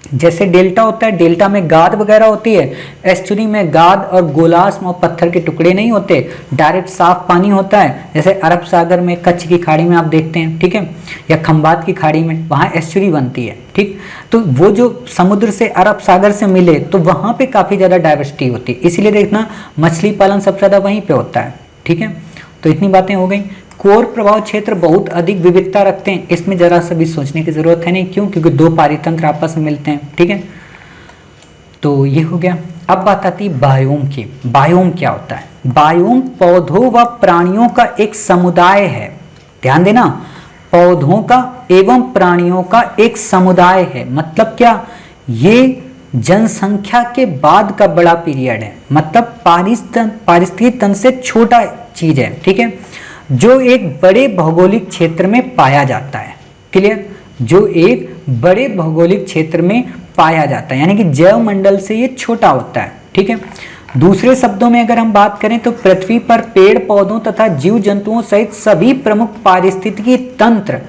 [SPEAKER 1] जैसे डेल्टा होता है, डेल्टा में गाद वगैरह होती है, एस्चुरी में गाद और गोलाश्म और पत्थर के टुकड़े नहीं होते, डायरेक्ट साफ पानी होता है, जैसे अरब सागर में, कच्छ की खाड़ी में आप देखते हैं, ठीक है, या खंबात की खाड़ी में, वहाँ एस्चुरी बनती है, ठीक। तो वो जो समुद्र से, अरब सागर से मिले तो वहाँ पे काफ़ी ज़्यादा डाइवर्सिटी होती है, इसलिए देखना मछली पालन सबसे ज़्यादा वहीं पर होता है, ठीक है। तो इतनी बातें हो गई। कोर प्रभाव क्षेत्र बहुत अधिक विविधता रखते हैं, इसमें जरा सा भी सोचने की जरूरत है नहीं, क्यों, क्योंकि दो पारितंत्र आपस में मिलते हैं, ठीक है। तो ये हो गया। अब बात आती है बायोम की। बायोम क्या होता है। बायोम पौधों व प्राणियों का एक समुदाय है, ध्यान देना, पौधों का एवं प्राणियों का एक समुदाय है। मतलब क्या, ये जनसंख्या के बाद का बड़ा पीरियड है, मतलब पारिस्थितिकी तंत्र से छोटा चीज है, ठीक है, जो एक बड़े भौगोलिक क्षेत्र में पाया जाता है। क्लियर, जो एक बड़े भौगोलिक क्षेत्र में पाया जाता है, यानी कि जैव मंडल से ये छोटा होता है, ठीक है। दूसरे शब्दों में अगर हम बात करें तो पृथ्वी पर पेड़ पौधों तथा जीव जंतुओं सहित सभी प्रमुख पारिस्थितिकी तंत्र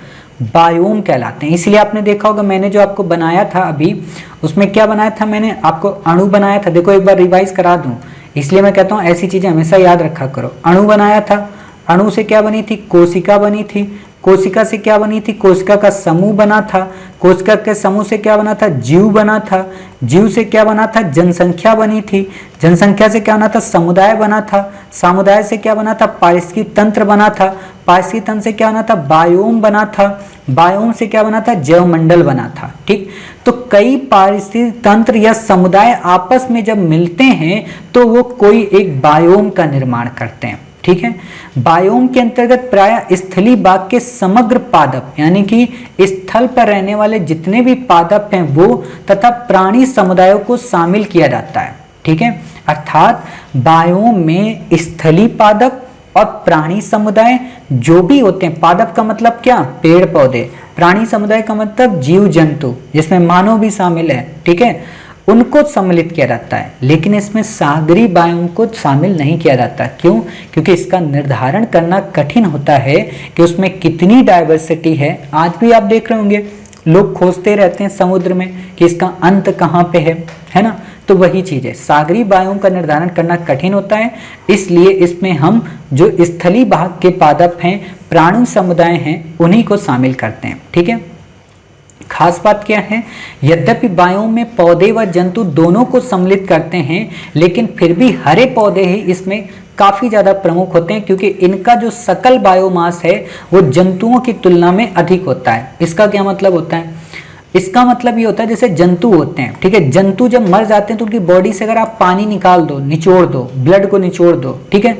[SPEAKER 1] बायोम कहलाते हैं। इसलिए आपने देखा होगा, मैंने जो आपको बनाया था अभी, उसमें क्या बनाया था, मैंने आपको अणु बनाया था। देखो एक बार रिवाइज करा दूं, इसलिए मैं कहता हूं ऐसी चीजें हमेशा याद रखा करो। अणु बनाया था, अणु से क्या बनी थी, कोशिका बनी थी, कोशिका से क्या बनी थी, कोशिका का समूह बना था, कोशिका के समूह से क्या बना था, जीव बना था, जीव से क्या बना था, जनसंख्या बनी थी, जनसंख्या से क्या बना था, समुदाय बना था, समुदाय से क्या बना था, पारिस्थितिकी तंत्र बना था, पारिस्थितिकी तंत्र से क्या बना था, बायोम बना था, बायोम से क्या बना था, जैव मंडल बना था, ठीक। तो कई पारिस्थितिकी तंत्र या समुदाय आपस में जब मिलते हैं तो वो कोई एक बायोम का निर्माण करते हैं, ठीक है। बायोम के अंतर्गत प्राय स्थलीय भाग के समग्र पादप, यानी कि स्थल पर रहने वाले जितने भी पादप हैं वो तथा प्राणी समुदायों को शामिल किया जाता है, ठीक है। अर्थात बायोम में स्थलीय पादप और प्राणी समुदाय जो भी होते हैं, पादप का मतलब क्या, पेड़ पौधे, प्राणी समुदाय का मतलब जीव जंतु, जिसमें मानव भी शामिल है, ठीक है, उनको सम्मिलित किया जाता है। लेकिन इसमें सागरी बायोम को शामिल नहीं किया जाता। क्यों, क्योंकि इसका निर्धारण करना कठिन होता है कि उसमें कितनी डाइवर्सिटी है। आज भी आप देख रहे होंगे लोग खोजते रहते हैं समुद्र में कि इसका अंत कहाँ पे है ना। तो वही चीज है, सागरी बायोम का निर्धारण करना कठिन होता है, इसलिए इसमें हम जो स्थलीय भाग के पादप हैं, प्राणी समुदाय हैं, उन्हीं को शामिल करते हैं, ठीक है। खास बात क्या है, यद्यपि बायोम में पौधे व जंतु दोनों को सम्मिलित करते हैं, लेकिन फिर भी हरे पौधे ही इसमें काफी ज्यादा प्रमुख होते हैं, क्योंकि इनका जो सकल बायोमास है वो जंतुओं की तुलना में अधिक होता है। इसका क्या मतलब होता है, इसका मतलब ये होता है जैसे जंतु होते हैं, ठीक है, जंतु जब मर जाते हैं तो उनकी बॉडी से अगर आप पानी निकाल दो, निचोड़ दो, ब्लड को निचोड़ दो, ठीक है,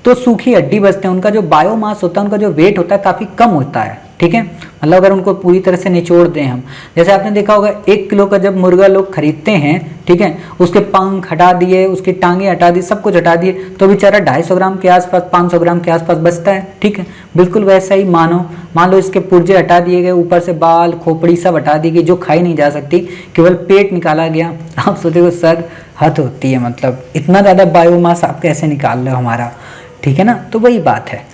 [SPEAKER 1] तो सूखी हड्डी बचते हैं, उनका जो बायोमास होता है, उनका जो वेट होता है काफी कम होता है, ठीक है, मतलब अगर उनको पूरी तरह से निचोड़ दें हम, जैसे आपने देखा होगा 1 किलो का जब मुर्गा लोग खरीदते हैं, ठीक है, उसके पंख हटा दिए, उसकी टांगे हटा दी, सब कुछ हटा दिए, तो बेचारा 250 ग्राम के आसपास, 500 ग्राम के आसपास बचता है। ठीक है, बिल्कुल वैसा ही मान लो इसके पुर्जे हटा दिए गए, ऊपर से बाल खोपड़ी सब हटा दी गई, जो खाई नहीं जा सकती, केवल पेट निकाला गया। आप सोचोगे सर हद होती है, मतलब इतना ज़्यादा बायोमास आप कैसे निकाल रहे हो हमारा, ठीक है ना। तो वही बात है,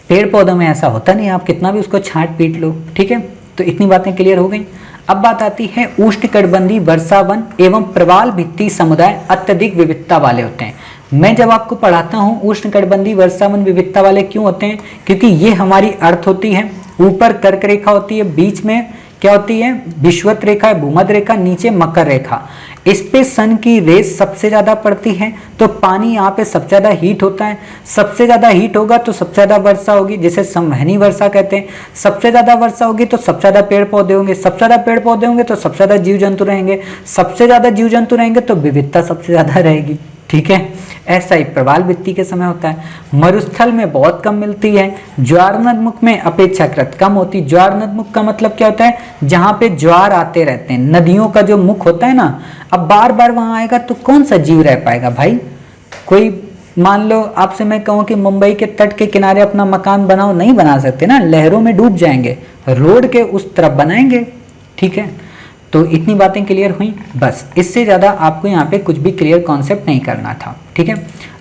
[SPEAKER 1] पेड़ पौधों में ऐसा होता नहीं, आप कितना भी उसको छांट पीट लो। ठीक है, तो इतनी बातें क्लियर हो गई। अब बात आती है उष्णकटिबंधीय वर्षावन एवं प्रवाल भित्ति समुदाय अत्यधिक विविधता वाले होते हैं। मैं जब आपको पढ़ाता हूँ उष्णकटिबंधीय वर्षावन विविधता वाले क्यों होते हैं, क्योंकि ये हमारी अर्थ होती है, ऊपर कर्क रेखा होती है, बीच में क्या होती है विषुवत रेखा, भूमध्य रेखा, नीचे मकर रेखा। इस पे सन की रेस सबसे ज्यादा पड़ती है, तो पानी यहाँ पे सबसे ज्यादा हीट होता है। सबसे ज्यादा हीट होगा तो सबसे ज्यादा वर्षा होगी, जिसे संवहनी वर्षा कहते हैं। सबसे ज्यादा वर्षा होगी तो सबसे ज्यादा पेड़ पौधे होंगे, सबसे ज्यादा पेड़ पौधे होंगे तो सबसे ज्यादा जीव जंतु रहेंगे, सबसे ज्यादा जीव जंतु रहेंगे तो विविधता सबसे ज्यादा रहेगी। ठीक है, ऐसा ही प्रवाल भित्ति के समय होता है। मरुस्थल में बहुत कम मिलती है, ज्वार नदमुख में अपेक्षाकृत कम होती। ज्वार नदमुख का मतलब क्या होता है, जहां पे ज्वार आते रहते हैं, नदियों का जो मुख होता है ना, अब बार बार वहां आएगा तो कौन सा जीव रह पाएगा भाई। कोई मान लो आपसे मैं कहूँ कि मुंबई के तट के किनारे अपना मकान बनाओ, नहीं बना सकते ना, लहरों में डूब जाएंगे, रोड के उस तरफ बनाएंगे। ठीक है, तो इतनी बातें क्लियर हुई, बस इससे ज़्यादा आपको यहाँ पे कुछ भी क्लियर कॉन्सेप्ट नहीं करना था। ठीक है,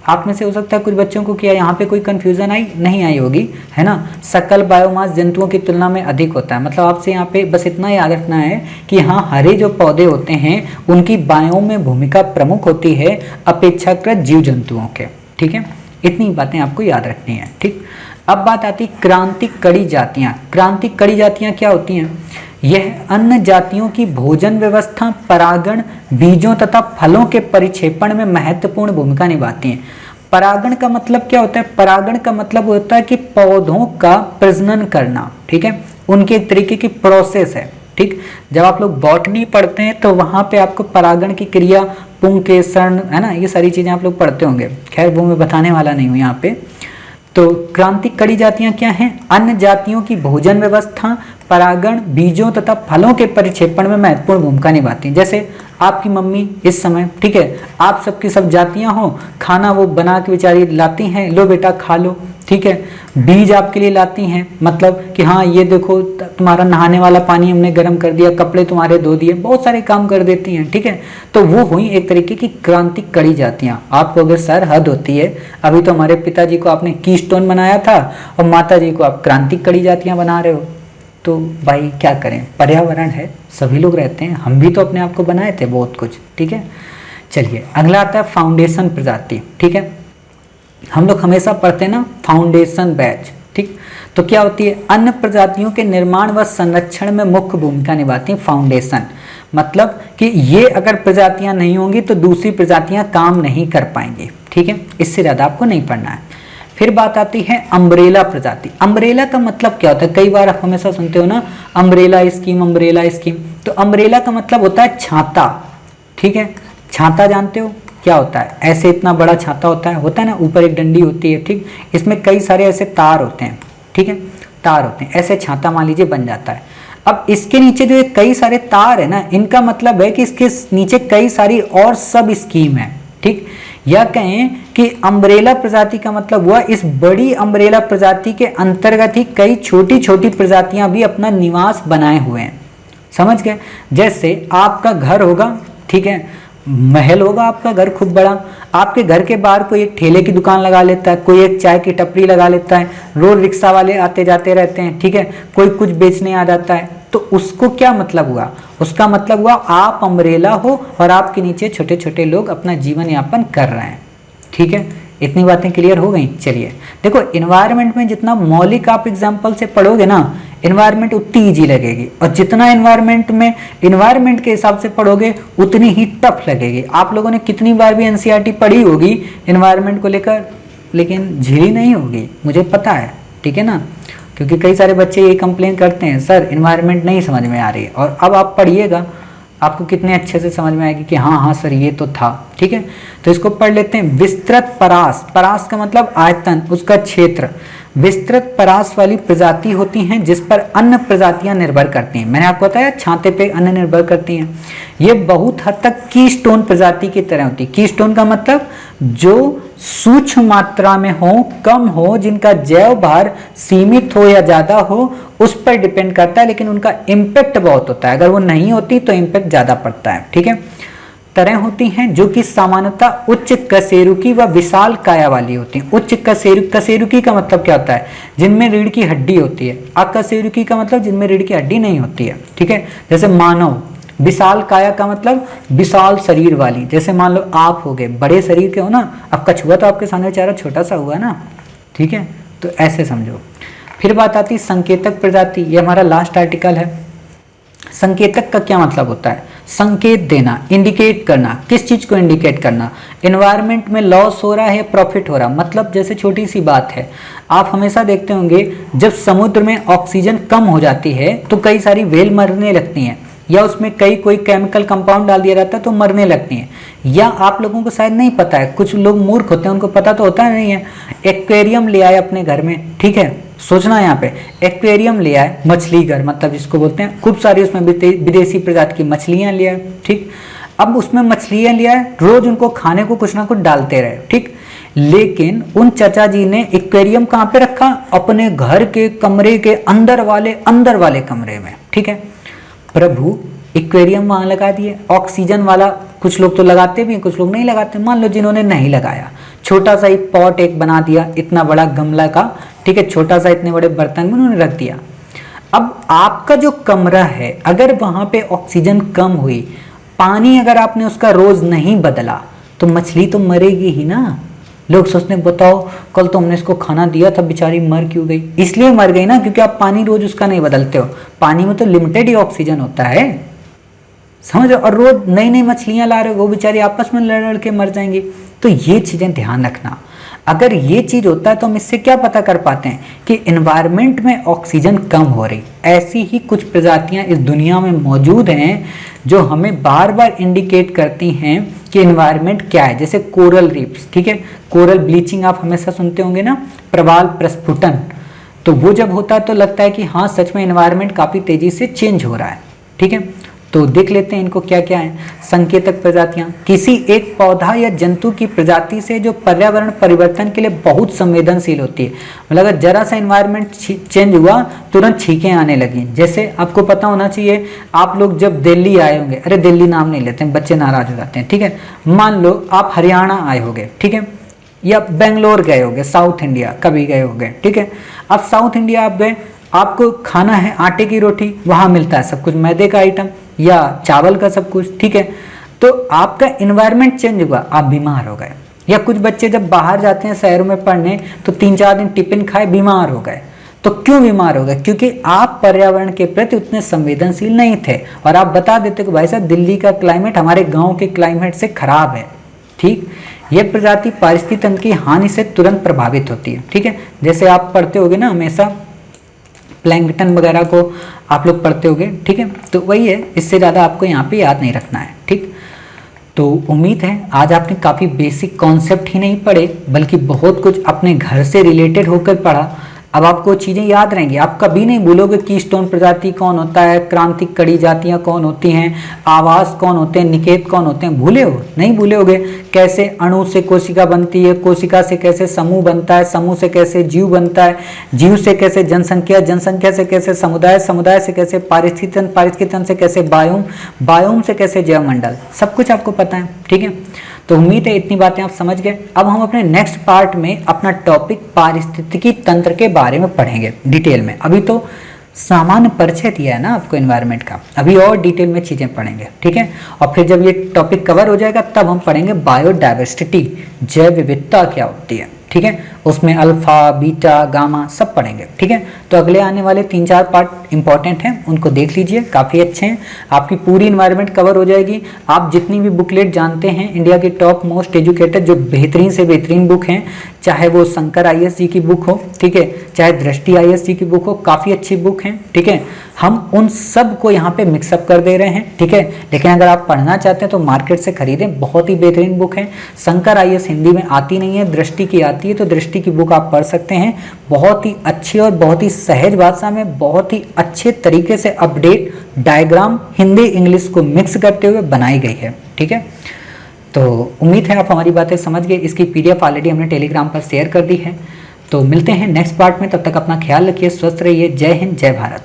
[SPEAKER 1] आप में से हो सकता है कुछ बच्चों को क्या यहाँ पे कोई कन्फ्यूजन आई नहीं आई होगी, है ना। सकल बायोमास जंतुओं की तुलना में अधिक होता है, मतलब आपसे यहाँ पे बस इतना याद रखना है कि हाँ, हरे जो पौधे होते हैं उनकी बायों में भूमिका प्रमुख होती है अपेक्षाकृत जीव जंतुओं के। ठीक है, इतनी बातें आपको याद रखनी है। ठीक, अब बात आती क्रांतिक कड़ी जातियाँ। क्रांतिक कड़ी जातियाँ क्या होती हैं, यह अन्य जातियों की भोजन व्यवस्था, परागण, बीजों तथा फलों के परिक्षेपण में महत्वपूर्ण भूमिका निभाती हैं। परागण का मतलब क्या होता है, परागण का मतलब होता है कि पौधों का प्रजनन करना। ठीक है, उनके एक तरीके की प्रोसेस है। ठीक, जब आप लोग बॉटनी पढ़ते हैं तो वहां पे आपको परागण की क्रिया, पुंकेसरण, है ना, ये सारी चीजें आप लोग पढ़ते होंगे। खैर वो मैं बताने वाला नहीं हूँ यहाँ पे। तो क्रांतिक कड़ी जातियां क्या हैं, अन्य जातियों की भोजन व्यवस्था, परागण, बीजों तथा फलों के परिक्षेपण में महत्वपूर्ण भूमिका निभाती हैं। जैसे आपकी मम्मी इस समय, ठीक है, आप सबकी सब जातियां हो, खाना वो बना के बेचारी लाती हैं, लो बेटा खा लो। ठीक है, बीज आपके लिए लाती हैं, मतलब कि हाँ ये देखो तुम्हारा नहाने वाला पानी हमने गर्म कर दिया, कपड़े तुम्हारे धो दिए, बहुत सारे काम कर देती हैं। ठीक है, तो वो हुई एक तरीके की क्रांतिक कड़ी जातियाँ। आपको अगर सर हद होती है, अभी तो हमारे पिताजी को आपने कीस्टोन बनाया था और माता जी को आप क्रांतिक कड़ी जातियाँ बना रहे हो, तो भाई क्या करें, पर्यावरण है, सभी लोग रहते हैं, हम भी तो अपने आप को बनाए थे बहुत कुछ। ठीक है, चलिए अगला आता है फाउंडेशन प्रजाति। ठीक है, हम लोग हमेशा पढ़ते हैं ना फाउंडेशन बैच। ठीक, तो क्या होती है, अन्य प्रजातियों के निर्माण व संरक्षण में मुख्य भूमिका निभाती है फाउंडेशन। मतलब कि ये अगर प्रजातियां नहीं होंगी तो दूसरी प्रजातियां काम नहीं कर पाएंगी। ठीक है, इससे ज़्यादा आपको नहीं पढ़ना है। फिर बात आती है अम्ब्रेला प्रजाति। अम्ब्रेला का मतलब क्या होता है, कई बार आप हमेशा सुनते हो ना अम्ब्रेला स्कीम, अम्ब्रेला स्कीम। तो अम्ब्रेला का मतलब होता है छाता। ठीक है, छाता जानते हो क्या होता है, ऐसे इतना बड़ा छाता होता है ना, ऊपर एक डंडी होती है। ठीक, इसमें कई सारे ऐसे तार होते हैं। ठीक है, तार होते हैं, ऐसे छाता मान लीजिए बन जाता है। अब इसके नीचे जो कई सारे तार है ना, इनका मतलब है कि इसके नीचे कई सारी और सब स्कीम है। ठीक, या कहें कि अम्ब्रेला प्रजाति का मतलब हुआ इस बड़ी अम्ब्रेला प्रजाति के अंतर्गत ही कई छोटी छोटी प्रजातियां भी अपना निवास बनाए हुए हैं। समझ गए, जैसे आपका घर होगा, ठीक है, महल होगा आपका घर खूब बड़ा, आपके घर के बाहर कोई एक ठेले की दुकान लगा लेता है, कोई एक चाय की टपरी लगा लेता है, रोड रिक्शा वाले आते जाते रहते हैं। ठीक है, कोई कुछ बेचने आ जाता है, तो उसको क्या मतलब हुआ, उसका मतलब हुआ आप अम्ब्रेला हो और आपके नीचे छोटे छोटे लोग अपना जीवन यापन कर रहे हैं। ठीक है, इतनी बातें क्लियर हो गई। चलिए देखो, इन्वायरमेंट में जितना मौलिक आप एग्जाम्पल से पढ़ोगे ना, इन्वायरमेंट उतनी ईजी लगेगी, और जितना इन्वायरमेंट के हिसाब से पढ़ोगे उतनी ही टफ लगेगी। आप लोगों ने कितनी बार भी एनसीईआरटी पढ़ी होगी इन्वायरमेंट को लेकर, लेकिन झेली नहीं होगी, मुझे पता है। ठीक है ना, क्योंकि कई सारे बच्चे ये कंप्लेन करते हैं, सर इन्वायरमेंट नहीं समझ में आ रही है। और अब आप पढ़िएगा आपको कितने अच्छे से समझ में आएगी कि हाँ हाँ सर ये तो था। ठीक है, तो इसको पढ़ लेते हैं। विस्तृत परास, परास का मतलब आयतन, उसका क्षेत्र। विस्तृत परास वाली प्रजाति होती हैं जिस पर अन्य प्रजातियां निर्भर करती हैं। मैंने आपको बताया छाते पे अन्य निर्भर करती हैं। ये बहुत हद तक कीस्टोन प्रजाति की तरह होती है। कीस्टोन का मतलब जो सूक्ष्म मात्रा में हो, कम हो, जिनका जैव भार सीमित हो या ज्यादा हो, उस पर डिपेंड करता है, लेकिन उनका इम्पैक्ट बहुत होता है। अगर वो नहीं होती तो इम्पैक्ट ज्यादा पड़ता है। ठीक है, तरह होती हैं जो कि सामान्यतः उच्च कशेरुकी व विशाल काया वाली होती हैं। उच्च कशेरुकी का मतलब क्या होता है? जिनमें रीढ़ की हड्डी होती है। अकशेरुकी का मतलब जिनमें रीढ़ की हड्डी नहीं होती है। ठीक है, जैसे मानव। विशाल काया का मतलब विशाल शरीर वाली, जैसे मान लो आप हो गए, बड़े शरीर के हो ना। अब कछुआ तो आपके सामने बेचारा छोटा सा हुआ ना। ठीक है, तो ऐसे समझो। फिर बात आती है संकेतक प्रजाति। ये हमारा लास्ट आर्टिकल है। संकेतक का क्या मतलब होता है? संकेत देना, इंडिकेट करना। किस चीज को इंडिकेट करना? एनवायरनमेंट में लॉस हो रहा है, प्रॉफिट हो रहा। मतलब जैसे छोटी सी बात है, आप हमेशा देखते होंगे जब समुद्र में ऑक्सीजन कम हो जाती है तो कई सारी व्हेल मरने लगती हैं, या उसमें कोई केमिकल कंपाउंड डाल दिया जाता है तो मरने लगती हैं। या आप लोगों को शायद नहीं पता है, कुछ लोग मूर्ख होते हैं, उनको पता तो होता नहीं है। एक्वेरियम ले आए अपने घर में। ठीक है, सोचना यहाँ पे, एक्वेरियम ले आए, मछली घर मतलब जिसको बोलते हैं, खूब सारी उसमें विदेशी प्रजाति की मछलियां ले आए। ठीक, अब उसमें मछलियां ले आए, रोज उनको खाने को कुछ ना कुछ डालते रहे। ठीक, लेकिन उन चाचा जी ने एक्वेरियम कहाँ पे रखा? अपने घर के कमरे के अंदर वाले कमरे में। ठीक है, प्रभु एक्वेरियम वहां लगा दिए, ऑक्सीजन वाला। कुछ लोग तो लगाते भी हैं, कुछ लोग नहीं लगाते। मान लो जिन्होंने नहीं लगाया, छोटा सा ही पॉट एक बना दिया, इतना बड़ा गमला का। ठीक है, छोटा सा इतने बड़े बर्तन में उन्होंने रख दिया। अब आपका जो कमरा है, अगर वहां पे ऑक्सीजन कम हुई, पानी अगर आपने उसका रोज नहीं बदला, तो मछली तो मरेगी ही ना। लोग सोचते हैं बताओ कल तो हमने इसको खाना दिया था, बेचारी मर क्यों गई? इसलिए मर गई ना क्योंकि आप पानी रोज उसका नहीं बदलते हो। पानी में तो लिमिटेड ही ऑक्सीजन होता है, समझो। और रोज नई नई मछलियां ला रहे हो, वो बेचारी आपस में लड़ लड़ के मर जाएंगी। तो ये चीजें ध्यान रखना। अगर ये चीज होता है तो हम इससे क्या पता कर पाते हैं कि एनवायरनमेंट में ऑक्सीजन कम हो रही। ऐसी ही कुछ प्रजातियां इस दुनिया में मौजूद हैं जो हमें बार बार इंडिकेट करती हैं कि एनवायरनमेंट क्या है। जैसे कोरल रीफ्स। ठीक है, कोरल ब्लीचिंग आप हमेशा सुनते होंगे ना, प्रवाल प्रस्फुटन। तो वो जब होता है तो लगता है कि हाँ सच में एनवायरनमेंट काफी तेजी से चेंज हो रहा है। ठीक है, तो देख लेते हैं इनको क्या क्या है। संकेतक प्रजातियां किसी एक पौधा या जंतु की प्रजाति से जो पर्यावरण परिवर्तन के लिए बहुत संवेदनशील होती है। मतलब अगर जरा सा एनवायरनमेंट चेंज हुआ तुरंत छींकें आने लगी। जैसे आपको पता होना चाहिए, आप लोग जब दिल्ली आए होंगे, अरे दिल्ली नाम नहीं लेते हैं, बच्चे नाराज हो जाते हैं। ठीक है, मान लो आप हरियाणा आए होंगे। ठीक है, या बेंगलोर गए होंगे, साउथ इंडिया कभी गए होंगे। ठीक है, अब साउथ इंडिया आप गए, आपको खाना है आटे की रोटी, वहां मिलता है सब कुछ मैदे का आइटम या चावल का सब कुछ। ठीक है, तो आपका एनवायरनमेंट चेंज हुआ, आप बीमार हो गए। या कुछ बच्चे जब बाहर जाते हैं शहरों में पढ़ने तो 3-4 दिन टिफिन खाए बीमार हो गए। तो क्यों बीमार हो गए? क्योंकि आप पर्यावरण के प्रति उतने संवेदनशील नहीं थे और आप बता देते कि भाई साहब दिल्ली का क्लाइमेट हमारे गाँव के क्लाइमेट से खराब है। ठीक, यह प्रजाति पारिस्थितिकी तंत्र की हानि से तुरंत प्रभावित होती है। ठीक है, जैसे आप पढ़ते होगे ना हमेशा प्लैंकटन वगैरह को आप लोग पढ़ते होगे। ठीक है, तो वही है, इससे ज़्यादा आपको यहाँ पे याद नहीं रखना है। ठीक, तो उम्मीद है आज आपने काफ़ी बेसिक कॉन्सेप्ट ही नहीं पढ़े बल्कि बहुत कुछ अपने घर से रिलेटेड होकर पढ़ा। अब आपको चीज़ें याद रहेंगी, आप कभी नहीं भूलोगे कीस्टोन प्रजाति कौन होता है, क्रांतिक कड़ी जातियाँ कौन होती हैं, आवास कौन होते हैं, निकेत कौन होते हैं, भूले हो? नहीं भूले होगे। कैसे अणु से कोशिका बनती है, कोशिका से कैसे समूह बनता है, समूह से कैसे जीव बनता है, जीव से कैसे जनसंख्या, जनसंख्या से कैसे समुदाय, समुदाय से कैसे पारिस्थितिकी तंत्र, पारिस्थितिकी तंत्र से कैसे बायोम, बायोम से कैसे जैवमंडल, सब कुछ आपको पता है। ठीक है, तो उम्मीद है इतनी बातें आप समझ गए। अब हम अपने नेक्स्ट पार्ट में अपना टॉपिक पारिस्थितिकी तंत्र के बारे में पढ़ेंगे डिटेल में। अभी तो सामान्य परिचय दिया है ना आपको एनवायरनमेंट का, अभी और डिटेल में चीज़ें पढ़ेंगे। ठीक है, और फिर जब ये टॉपिक कवर हो जाएगा तब हम पढ़ेंगे बायोडाइवर्सिटी, जैव विविधता क्या होती है। ठीक है, उसमें अल्फा, बीटा, गामा सब पढ़ेंगे, ठीक है। तो अगले आने वाले 3-4 पार्ट इंपॉर्टेंट हैं, उनको देख लीजिए, काफ़ी अच्छे हैं, आपकी पूरी इन्वायरमेंट कवर हो जाएगी। आप जितनी भी बुकलेट जानते हैं, इंडिया के टॉप मोस्ट एजुकेटेड जो बेहतरीन से बेहतरीन बुक हैं, चाहे वो शंकर IAS जी की बुक हो, ठीक है, चाहे दृष्टि IAS जी की बुक हो, काफ़ी अच्छी बुक हैं, ठीक है। हम उन सब को यहाँ पे मिक्सअप कर दे रहे हैं, ठीक है। लेकिन अगर आप पढ़ना चाहते हैं तो मार्केट से खरीदें, बहुत ही बेहतरीन बुक है। शंकर IAS हिंदी में आती नहीं है, दृष्टि की आती है, तो दृष्टि की बुक आप पढ़ सकते हैं। बहुत ही अच्छी और बहुत ही सहज भाषा में बहुत ही अच्छे तरीके से अपडेट डायग्राम हिंदी इंग्लिश को मिक्स करते हुए बनाई गई है, ठीक है। तो उम्मीद है आप हमारी बातें समझ गए। इसकी PDF ऑलरेडी हमने टेलीग्राम पर शेयर कर दी है। तो मिलते हैं नेक्स्ट पार्ट में, तब तक अपना ख्याल रखिए, स्वस्थ रहिए। जय हिंद, जय भारत।